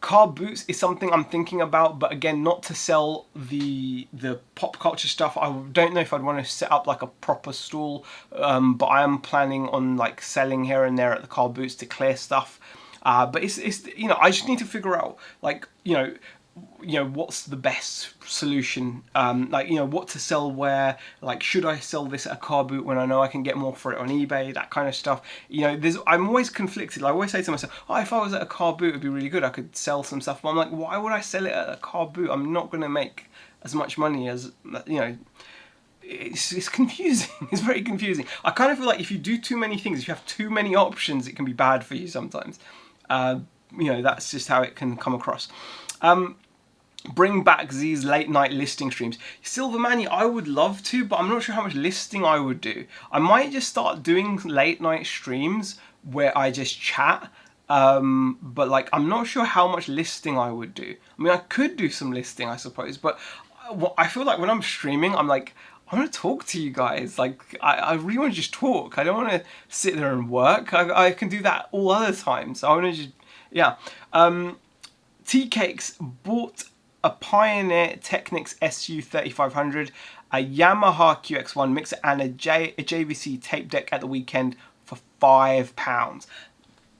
Car boots is something I'm thinking about, but again, not to sell the pop culture stuff. I don't know if I'd want to set up like a proper stall, but I am planning on like selling here and there at the car boots to clear stuff. But it's I just need to figure out like what's the best solution, what to sell where. Like, should I sell this at a car boot when I know I can get more for it on eBay, that kind of stuff. I'm always conflicted. I always say to myself, if I was at a car boot, it'd be really good, I could sell some stuff, but I'm like, why would I sell it at a car boot? I'm not going to make as much money as, it's confusing. It's very confusing. I kind of feel like if you do too many things, if you have too many options, it can be bad for you sometimes. That's just how it can come across. Bring back these late night listing streams. Silvermani, I would love to, but I'm not sure how much listing I would do. I might just start doing late night streams where I just chat, but like I'm not sure how much listing I would do. I mean, I could do some listing, I suppose, but I feel like when I'm streaming, I'm like, I want to talk to you guys. Like, I really want to just talk. I don't want to sit there and work. I can do that all other times. So I want to just, yeah. T-Cakes bought a Pioneer Technics SU3500, a Yamaha QX1 mixer, and a JVC tape deck at the weekend for £5.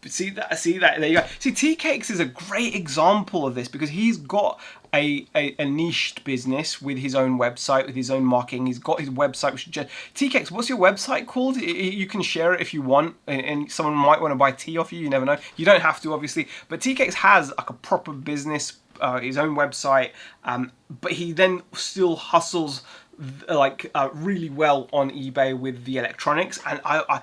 See that? There you go. See, T-Cakes is a great example of this because he's got a niched business with his own website, with his own marketing. He's got his website, which just T-Cakes. What's your website called? You can share it if you want, and someone might want to buy tea off you. You never know. You don't have to, obviously, but T-Cakes has like a proper business, his own website, but he then still hustles really well on eBay with the electronics, and I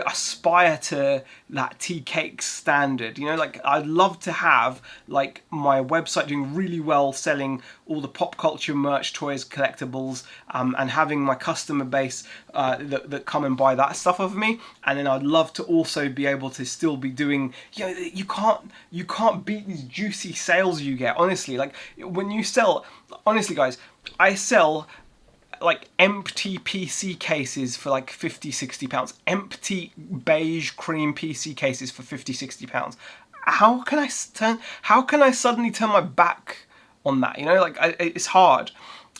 aspire to that T-Cakes standard. I'd love to have like my website doing really well, selling all the pop culture merch, toys, collectibles, and having my customer base that come and buy that stuff of me. And then I'd love to also be able to still be doing, you can't beat these juicy sales you get, honestly. Like when you sell, honestly guys, I sell like empty PC cases for like £50-60, empty beige cream PC cases for £50-60. How can I suddenly turn my back on that? It's hard.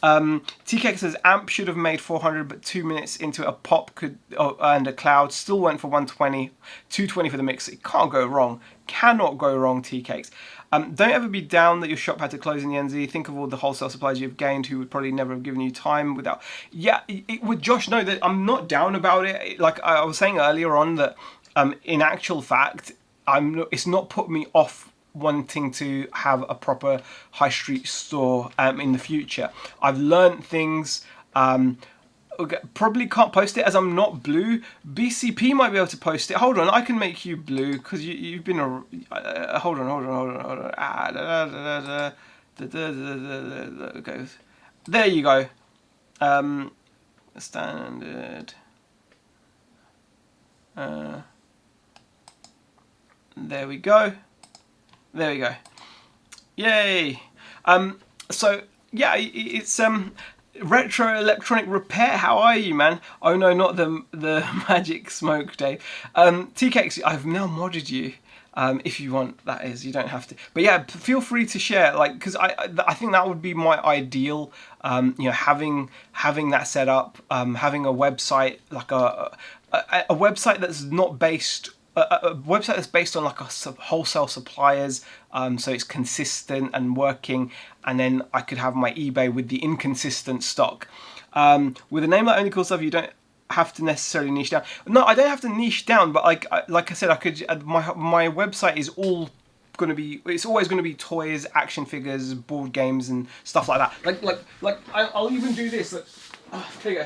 TK says Amp should have made 400, but 2 minutes into a pop and a cloud still went for 120, 220 for the mix. It can't go wrong. Cannot go wrong, T-Cakes. Don't ever be down that your shop had to close in the NZ. Think of all the wholesale suppliers you've gained who would probably never have given you time without... Yeah, with Josh, no, that I'm not down about it. Like I was saying earlier on that in actual fact, it's not put me off wanting to have a proper high street store in the future. I've learned things. Okay, probably can't post it as I'm not blue. BCP might be able to post it. Hold on, I can make you blue because you've been a. Hold on. Okay, there you go. Standard. There we go. There we go. Yay. So yeah, it's Retro Electronic Repair. How are you, man? Oh no, not the magic smoke, Dave. TKX, I've now modded you. If you want, that is, you don't have to. But yeah, feel free to share, like, because I think that would be my ideal. You know, having that set up, having a website, like a website that's not based. A website that's based on like a wholesale suppliers, so it's consistent and working, and then I could have my eBay with the inconsistent stock. With a name like Only Cool Stuff, you don't have to necessarily niche down. No, I don't have to niche down, but like I said, I could. My website is all going to be. It's always going to be toys, action figures, board games, and stuff like that. Like I'll even do this. Look, here you go.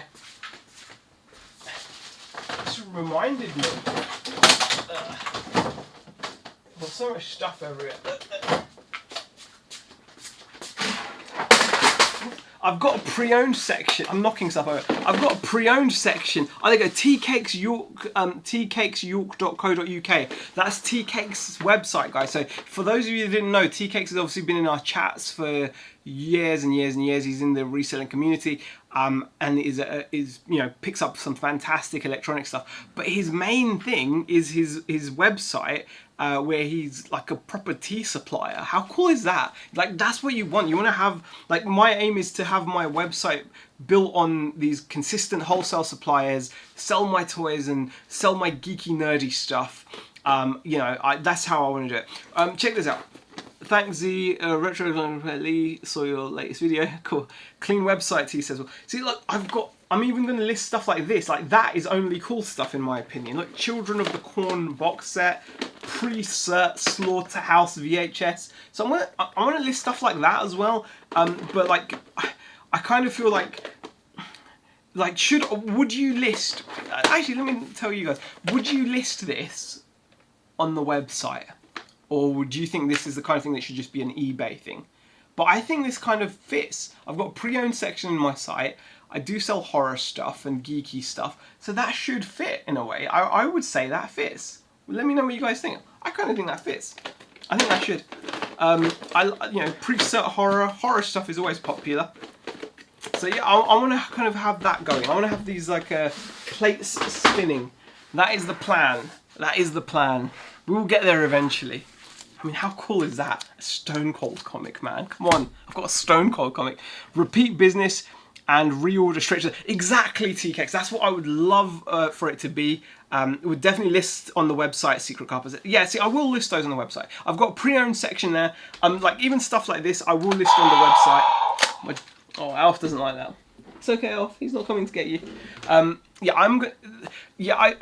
This reminded me. There's so much stuff everywhere. I've got a pre-owned section. I'm knocking stuff over. I've got a pre-owned section. I think TCakes York, tcakesyork.co.uk. That's TCakes' website, guys. So for those of you who didn't know, TCakes has obviously been in our chats for years and years and years. He's in the reselling community, and is you know, picks up some fantastic electronic stuff. But his main thing is his website. Where he's like a proper tea supplier. How cool is that? Like, that's what you want. You want to have, like, my aim is to have my website built on these consistent wholesale suppliers, sell my toys and sell my geeky nerdy stuff. You know, that's how I want to do it. Check this out. Thanks, the Retro Lee saw your latest video. Cool. Clean website, he says. Well, see, look, I'm even going to list stuff like this. Like, that is only cool stuff in my opinion. Look, Children of the Corn box set, pre-cert Slaughterhouse VHS. So I want to list stuff like that as well. But like, I kind of feel like would you list? Actually, let me tell you guys. Would you list this on the website, or would you think this is the kind of thing that should just be an eBay thing? But I think this kind of fits. I've got a pre-owned section in my site. I do sell horror stuff and geeky stuff, so that should fit in a way. I would say that fits. Let me know what you guys think. I kind of think that fits. I think that should. You know, pre-cert horror stuff is always popular. So yeah, I want to kind of have that going. I want to have these like plates spinning. That is the plan. That is the plan. We will get there eventually. I mean, how cool is that? A Stone Cold comic, man. Come on, I've got a Stone Cold comic. Repeat business and reorder straight to exactly TKX. That's what I would love for it to be. It would definitely list on the website Secret Carpets. Yeah, see, I will list those on the website. I've got a pre-owned section there. Like even stuff like this, I will list on the website. Oh, Alf doesn't like that. It's okay, Alf. He's not coming to get you. Yeah,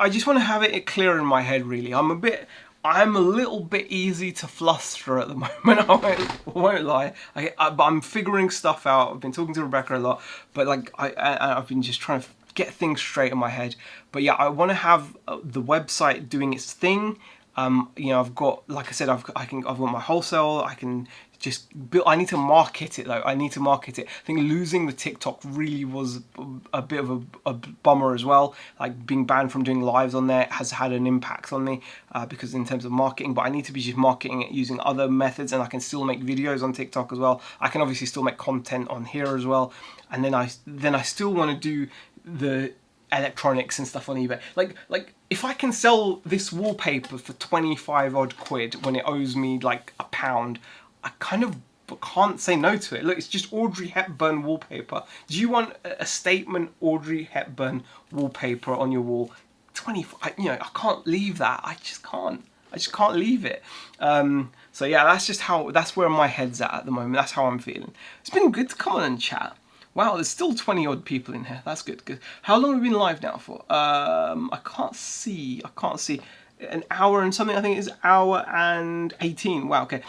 I just want to have it clear in my head. Really, I'm a little bit easy to fluster at the moment. I won't lie. But I'm figuring stuff out. I've been talking to Rebecca a lot, but like I've been just trying to get things straight in my head. But yeah, I want to have the website doing its thing. You know, I've got, like I said, I've got my wholesale. I can just build. I need to market it though. I need to market it. I think losing the TikTok really was a bit of a bummer as well. Like being banned from doing lives on there has had an impact on me because in terms of marketing. But I need to be just marketing it using other methods, and I can still make videos on TikTok as well. I can obviously still make content on here as well, and then I still want to do the electronics and stuff on eBay. Like if I can sell this wallpaper for 25 odd quid when it owes me like £1, I kind of can't say no to it. Look, it's just Audrey Hepburn wallpaper. Do you want a statement Audrey Hepburn wallpaper on your wall? 25, you know, I can't leave that. I just can't leave it. So yeah, that's where my head's at the moment. That's how I'm feeling. It's been good to come on and chat. Wow, there's still 20 odd people in here. That's good. Good. How long have we been live now for? I can't see. an hour and something. I think it's hour and 18. Wow. Okay.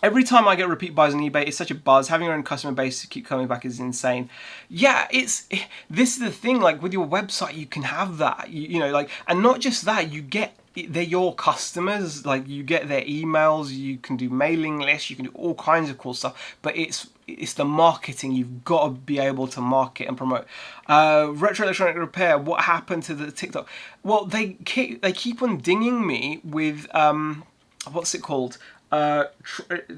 Every time I get repeat buys on eBay, it's such a buzz. Having your own customer base to keep coming back is insane. Yeah, this is the thing. Like with your website, you can have that. You know, like, and not just that. They're your customers. Like you get their emails. You can do mailing lists. You can do all kinds of cool stuff. But it's the marketing. You've got to be able to market and promote. Retro Electronic Repair. What happened to the TikTok? Well, they keep on dinging me with what's it called?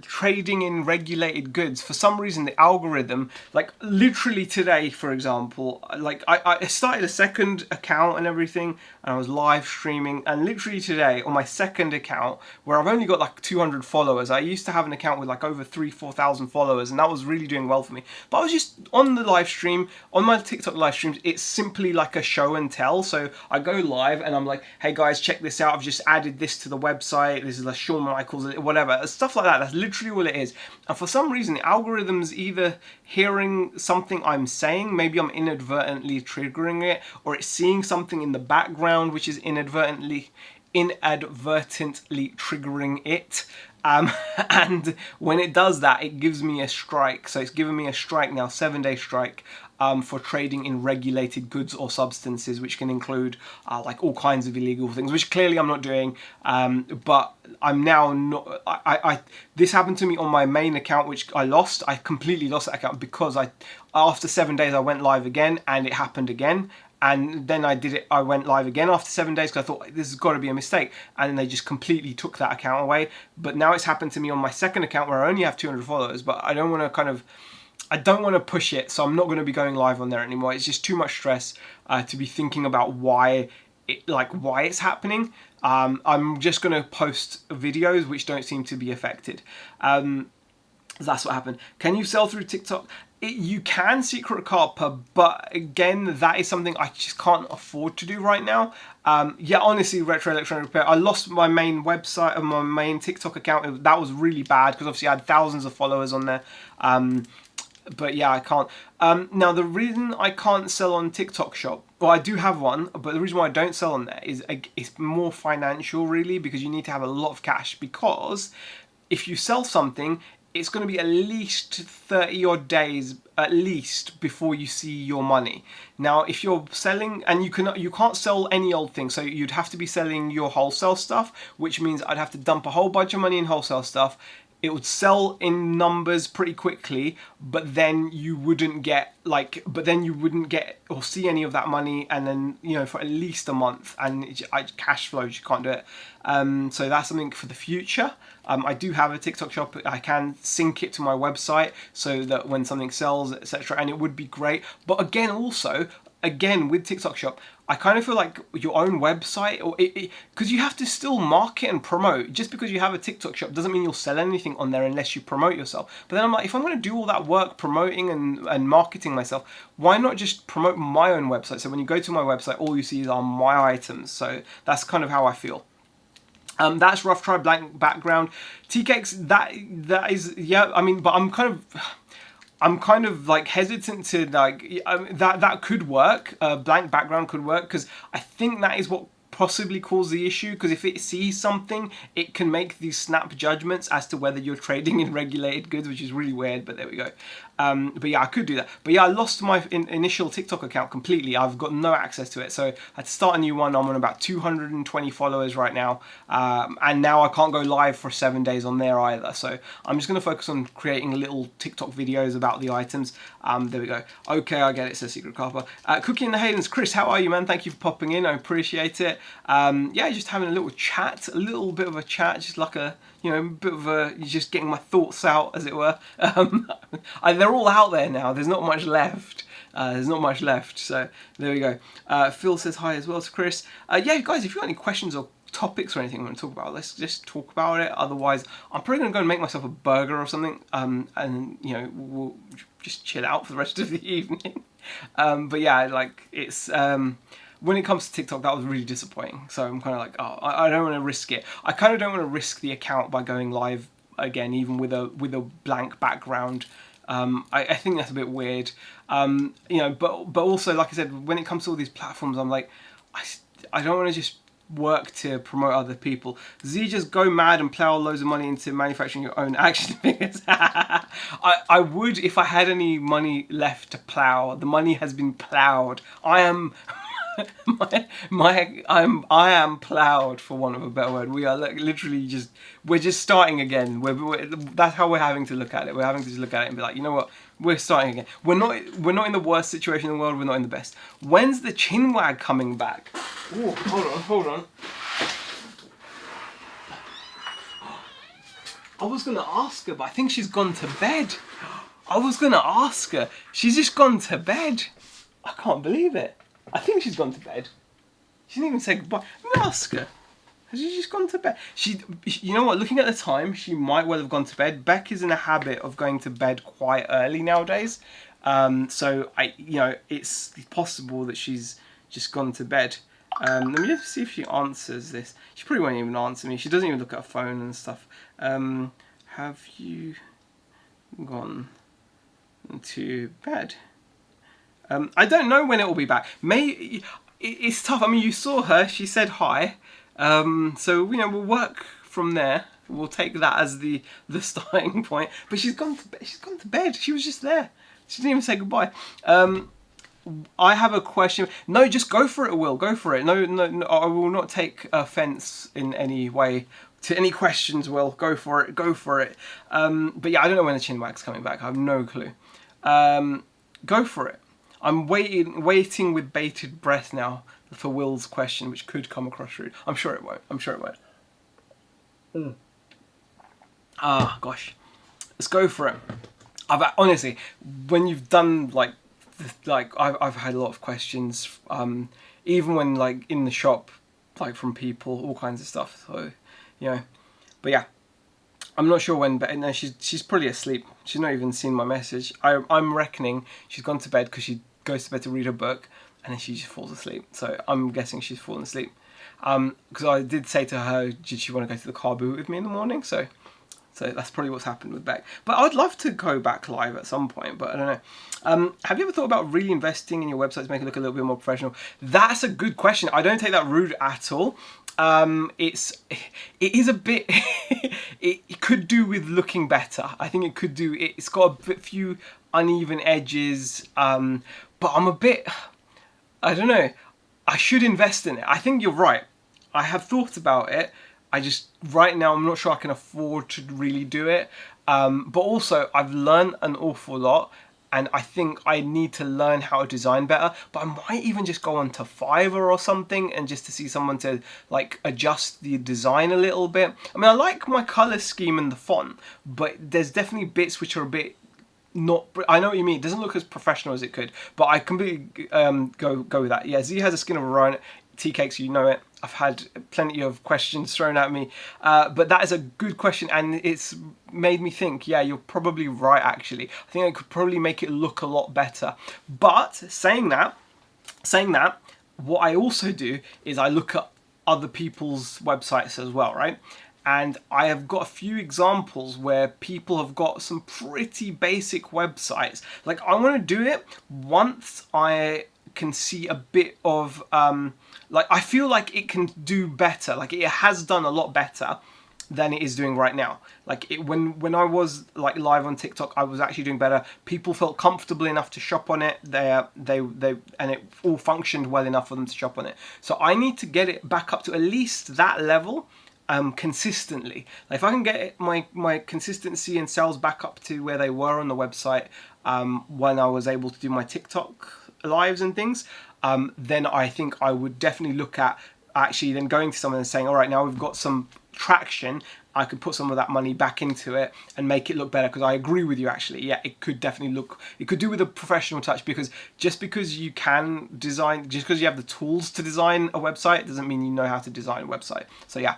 Trading in regulated goods. For some reason, the algorithm, like literally today, for example, like I started a second account and everything, and I was live streaming, and literally today on my second account, where I've only got like 200 followers, I used to have an account with like over 4,000 followers, and that was really doing well for me. But I was just on the live stream, on my TikTok live streams, it's simply like a show and tell. So I go live and I'm like, hey guys, check this out. I've just added this to the website. This is a Shawn Michaels, whatever. Stuff like that. That's literally all it is. And for some reason, the algorithm's either hearing something I'm saying, maybe I'm inadvertently triggering it, or it's seeing something in the background which is inadvertently triggering it. And when it does that, it gives me a strike. So it's given me a strike now, 7-day strike. For trading in regulated goods or substances, which can include like all kinds of illegal things, which clearly I'm not doing. But I'm now not. This happened to me on my main account, which I lost. I completely lost that account because after 7 days I went live again, and it happened again. And then I went live again after 7 days because I thought this has got to be a mistake. And then they just completely took that account away. But now it's happened to me on my second account where I only have 200 followers, but I don't want to push it, so I'm not going to be going live on there anymore. It's just too much stress to be thinking about why it's happening. I'm just going to post videos which don't seem to be affected. That's what happened. Can you sell through TikTok? You can, Secret Carper, but again, that is something I just can't afford to do right now. Yeah, honestly, Retro Electronic Repair, I lost my main website and my main TikTok account. That was really bad because obviously I had thousands of followers on there. But yeah, I can't. Now, the reason I can't sell on TikTok Shop, well, I do have one, but the reason why I don't sell on there is it's more financial, really, because you need to have a lot of cash. Because if you sell something, it's going to be at least 30 odd days at least before you see your money. Now, if you're selling, and you can't sell any old thing, so you'd have to be selling your wholesale stuff, which means I'd have to dump a whole bunch of money in wholesale stuff. It would sell in numbers pretty quickly, but then you wouldn't get or see any of that money, and then, you know, for at least a month, and cash flows, you can't do it. So that's something for the future. I do have a TikTok shop. I can sync it to my website so that when something sells, etc., and it would be great. But again, with TikTok shop, I kind of feel like your own website, or because you have to still market and promote. Just because you have a TikTok shop doesn't mean you'll sell anything on there unless you promote yourself. But then I'm like, if I'm going to do all that work promoting and marketing myself, why not just promote my own website? So when you go to my website, all you see are my items. So that's kind of how I feel. That's Rough Try Blank Background. T-Cakes, that is, yeah, I mean, but I'm kind of like hesitant to that could work. Blank background could work because I think that is what possibly cause the issue, because if it sees something, it can make these snap judgments as to whether you're trading in regulated goods, which is really weird, but there we go. But yeah, I could do that. But yeah, I lost my initial TikTok account completely. I've got no access to it, so I had to start a new one. I'm on about 220 followers right now, and now I can't go live for 7 days on there either. So I'm just going to focus on creating little TikTok videos about the items. There we go. Okay, I get it, says Secret Carper. Cookie in the Haydens, Chris, how are you, man? Thank you for popping in. I appreciate it. Yeah, just having a little chat, a little bit of a chat, just like a, you know, bit of a, just getting my thoughts out, as it were. They're all out there now. There's not much left. So there we go. Phil says hi as well to Chris. Yeah, guys, if you've got any questions or topics or anything you want to talk about, let's just talk about it. Otherwise, I'm probably going to go and make myself a burger or something, and, you know, we'll just chill out for the rest of the evening. But yeah, like, it's... when it comes to TikTok, that was really disappointing. So I'm kind of like, oh, I don't want to risk it. I kind of don't want to risk the account by going live again, even with a blank background. I think that's a bit weird. You know, but also, like I said, when it comes to all these platforms, I'm like, I don't want to just work to promote other people. Z, just go mad and plow loads of money into manufacturing your own action figures. I would if I had any money left to plow. The money has been plowed. I am I am plowed, for want of a better word. We are literally we're just starting again. That's how we're having to look at it. We're having to just look at it and be like, you know what? We're starting again. We're not in the worst situation in the world. We're not in the best. When's the Chinwag coming back? Ooh, hold on. I was gonna ask her, but I think she's gone to bed. I was gonna ask her. She's just gone to bed. I can't believe it. I think she's gone to bed. She didn't even say goodbye. Let me ask her. Has she just gone to bed? You know what? Looking at the time, she might well have gone to bed. Beck is in a habit of going to bed quite early nowadays, so it's possible that she's just gone to bed. Let me just see if she answers this. She probably won't even answer me. She doesn't even look at her phone and stuff. Have you gone to bed? I don't know when it will be back. It's tough. I mean, you saw her. She said hi. So we'll work from there. We'll take that as the starting point. But she's gone to bed. She's gone to bed. She was just there. She didn't even say goodbye. I have a question. No, just go for it, Will. Go for it. No, I will not take offence in any way to any questions, Will. Go for it. Go for it. But yeah, I don't know when the Chinwag's coming back. I have no clue. Go for it. I'm waiting with bated breath now for Will's question, which could come across rude. I'm sure it won't. Ah, gosh. Let's go for it. Honestly, when you've done I've had a lot of questions, even when in the shop, from people, all kinds of stuff. So, but yeah, I'm not sure when. But no, she's probably asleep. She's not even seen my message. I'm reckoning she's gone to bed because she goes to bed to read her book, and then she just falls asleep. So I'm guessing she's fallen asleep. Because I did say to her, did she want to go to the car boot with me in the morning? So that's probably what's happened with Beck. But I'd love to go back live at some point, but I don't know. Have you ever thought about really investing in your website to make it look a little bit more professional? That's a good question. I don't take that rude at all. It is a bit, it could do with looking better. I think it could do, it's got a few uneven edges, but I'm a bit, I don't know, I should invest in it. I think you're right. I have thought about it. Right now, I'm not sure I can afford to really do it. But also, I've learned an awful lot, and I think I need to learn how to design better. But I might even just go onto Fiverr or something, and just to see someone to adjust the design a little bit. I mean, I like my color scheme and the font, but there's definitely bits which are a bit not. I know what you mean. It doesn't look as professional as it could, but I completely go with that. Yeah, Z has a skin of a rhino. Tea cakes, you know it. I've had plenty of questions thrown at me, but that is a good question, and it's made me think, yeah, you're probably right, actually. I think I could probably make it look a lot better. But saying that, what I also do is I look at other people's websites as well, right? And I have got a few examples where people have got some pretty basic websites. I want to do it once I can see a bit of I feel like it can do better. It has done a lot better than it is doing right now. When I was live on TikTok, I was actually doing better. People felt comfortable enough to shop on it. And it all functioned well enough for them to shop on it. So I need to get it back up to at least that level consistently. If I can get my consistency and sales back up to where they were on the website when I was able to do my TikTok lives and things, then I think I would definitely look at actually then going to someone and saying, all right, now we've got some traction, I could put some of that money back into it and make it look better. Because I agree with you, actually. Yeah, it could definitely look, it could do with a professional touch, because just because you can design, just because you have the tools to design a website doesn't mean you know how to design a website. So yeah.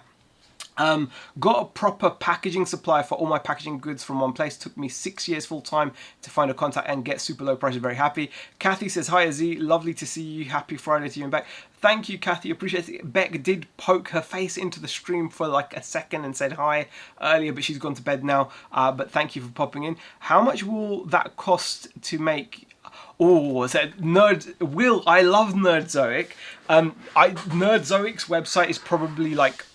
Got a proper packaging supplier for all my packaging goods from one place. Took me 6 years full time to find a contact and get super low prices. Very happy. Kathy says, hi Azzy, lovely to see you. Happy Friday to you and Beck. Thank you, Kathy, appreciate it. Beck did poke her face into the stream for a second and said hi earlier, but she's gone to bed now. But thank you for popping in. How much will that cost to make? Oh, so I love Nerdzoic. Nerdzoic's website is probably like,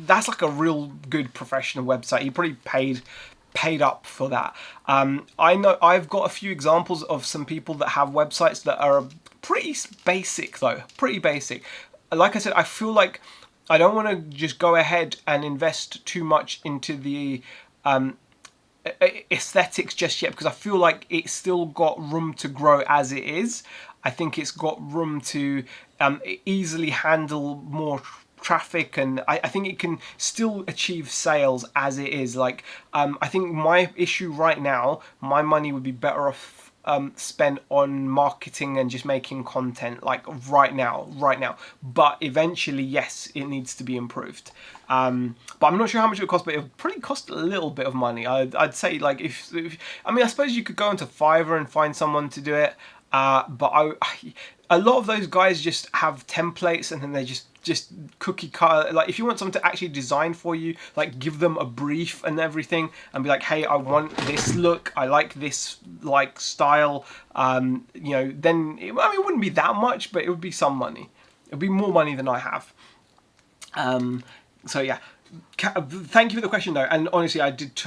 that's like a real good professional website. He probably paid up for that. I know I've got a few examples of some people that have websites that are pretty basic though, pretty basic. Like I said, I feel like I don't want to just go ahead and invest too much into the aesthetics just yet, because I feel like it's still got room to grow as it is. I think it's got room to easily handle more traffic, and I think it can still achieve sales as it is. Like I think my issue right now, my money would be better off spent on marketing and just making content, like right now. But eventually, yes, it needs to be improved. But I'm not sure how much it would cost, but it would probably cost a little bit of money. I'd say like if I mean, I suppose you could go into Fiverr and find someone to do it. But a lot of those guys just have templates, and then they just cookie cutter. Like if you want someone to actually design for you, like give them a brief and everything, and be like, hey, I want this look, I like this like style. You know, then it wouldn't be that much, but it would be some money. It would be more money than I have. So yeah. Thank you for the question though, and honestly I did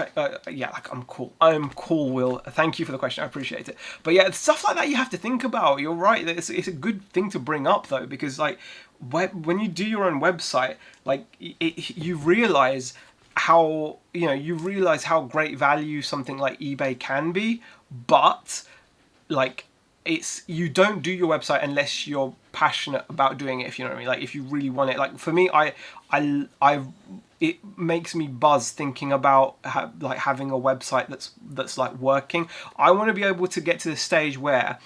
yeah, like I'm cool, Will. Thank you for the question, I appreciate it. But yeah, stuff like that you have to think about. You're right, it's a good thing to bring up though, because like when you do your own website, like you realize how great value something like eBay can be, but like you don't do your website unless you're passionate about doing it, if you know what I mean. Like if you really want it. Like for me, it makes me buzz thinking about having a website that's like working. I want to be able to get to the stage where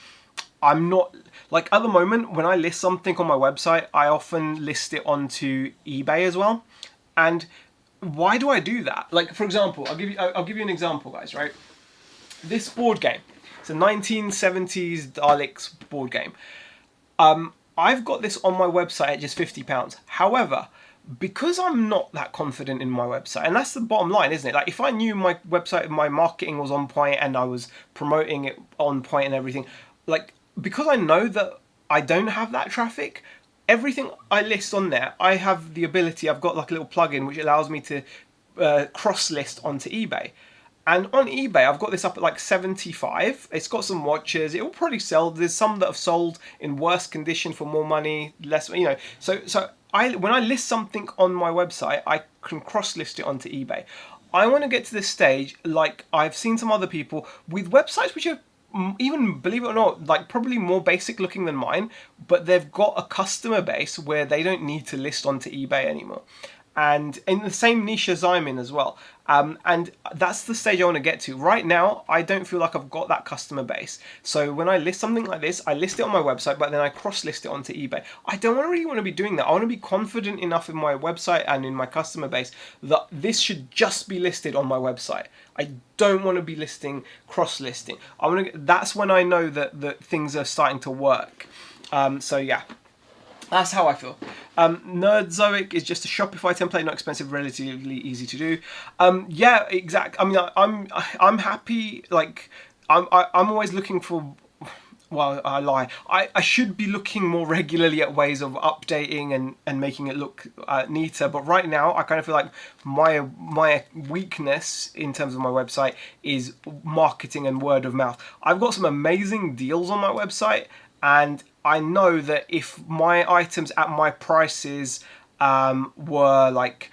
I'm not like, at the moment when I list something on my website, I often list it onto eBay as well. And why do I do that? Like for example, I'll give you an example, guys. Right, this board game. It's a 1970s Daleks board game. I've got this on my website at just £50. However, because I'm not that confident in my website, and that's the bottom line, isn't it? Like if I knew my website, my marketing was on point and I was promoting it on point and everything, like because I know that I don't have that traffic, everything I list on there, I have the ability, I've got like a little plugin which allows me to cross list onto eBay. And on eBay, I've got this up at like 75. It's got some watches. It will probably sell. There's some that have sold in worse condition for more money, less, you know. So when I list something on my website, I can cross-list it onto eBay. I want to get to this stage, like I've seen some other people with websites which are, even, believe it or not, like probably more basic looking than mine, but they've got a customer base where they don't need to list onto eBay anymore. And in the same niche as I'm in as well. And that's the stage I want to get to. Right now, I don't feel like I've got that customer base. So when I list something like this, I list it on my website, but then I cross-list it onto eBay. I don't really want to be doing that. I want to be confident enough in my website and in my customer base that this should just be listed on my website. I don't want to be cross-listing. That's when I know that things are starting to work. So yeah. That's how I feel. Nerdzoic is just a Shopify template, not expensive, relatively easy to do. Yeah, exactly. I mean, I'm happy. Like, I'm always looking for. Well, I lie. I should be looking more regularly at ways of updating and making it look neater. But right now, I kind of feel like my weakness in terms of my website is marketing and word of mouth. I've got some amazing deals on my website, and I know that if my items at my prices were like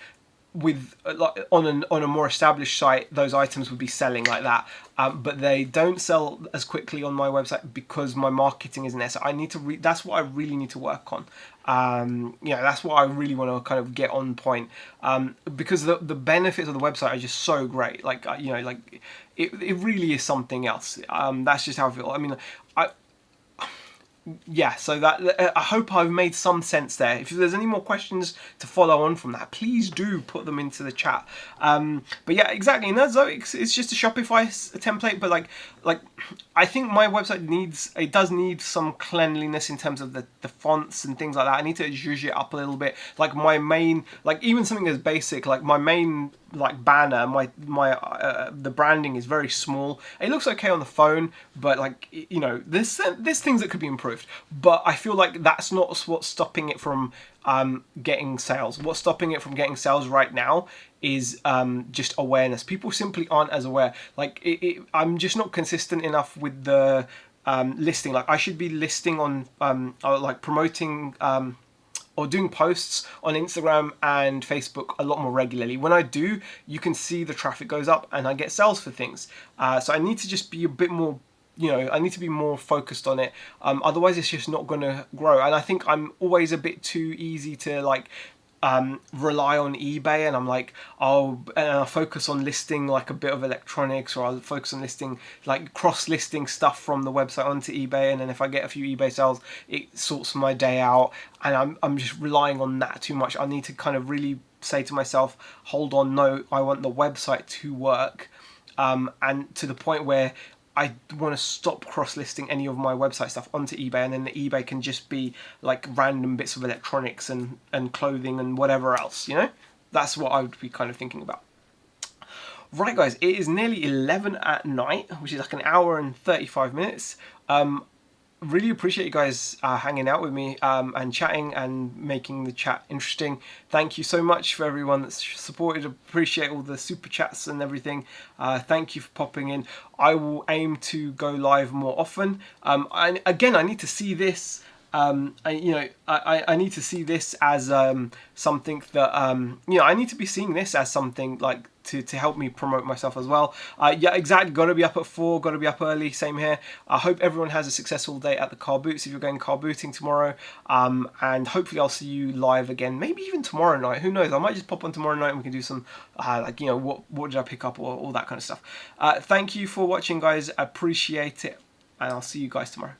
on a more established site, those items would be selling like that. But they don't sell as quickly on my website because my marketing isn't there. So I need to that's what I really need to work on. That's what I really want to kind of get on point. Because the benefits of the website are just so great. Like it really is something else. That's just how I feel. I mean, yeah, so that I hope I've made some sense there. If there's any more questions to follow on from that, please do put them into the chat. But yeah, exactly. And that's it's just a Shopify template, but like I think my website does need some cleanliness in terms of the fonts and things like that. I need to zhuzh it up a little bit. Like my main, like even something as basic, like my main like banner, the branding is very small. It looks okay on the phone, but like, you know, there's things that could be improved. But I feel like that's not what's stopping it from getting sales. What's stopping it from getting sales right now is just awareness. People simply aren't as aware. Like I'm just not consistent enough with the listing. Like I should be listing on like promoting or doing posts on Instagram and Facebook a lot more regularly. When I do, you can see the traffic goes up and I get sales for things. So I need to just be a bit more, you know, I need to be more focused on it. Otherwise it's just not going to grow. And I think I'm always a bit too easy to like rely on eBay, and I'm like, I'll focus on listing like a bit of electronics, or I'll focus on listing like cross-listing stuff from the website onto eBay, and then if I get a few eBay sales, it sorts my day out, and I'm just relying on that too much. I need to kind of really say to myself, hold on, no, I want the website to work, and to the point where I want to stop cross-listing any of my website stuff onto eBay, and then the eBay can just be like random bits of electronics and clothing and whatever else, you know? That's what I would be kind of thinking about. Right, guys, it is nearly 11 at night, which is like an hour and 35 minutes. Really appreciate you guys hanging out with me and chatting and making the chat interesting. Thank you so much for everyone that's supported. Appreciate all the super chats and everything. Thank you for popping in. I will aim to go live more often. And again, I need to see this. I need to see this as something that you know, I need to be seeing this as something like to help me promote myself as well. Yeah, exactly. Got to be up at 4. Got to be up early. Same here. I hope everyone has a successful day at the car boots if you're going car booting tomorrow. And hopefully I'll see you live again. Maybe even tomorrow night. Who knows? I might just pop on tomorrow night and we can do some like, you know, what did I pick up, or all that kind of stuff. Thank you for watching, guys. I appreciate it, and I'll see you guys tomorrow.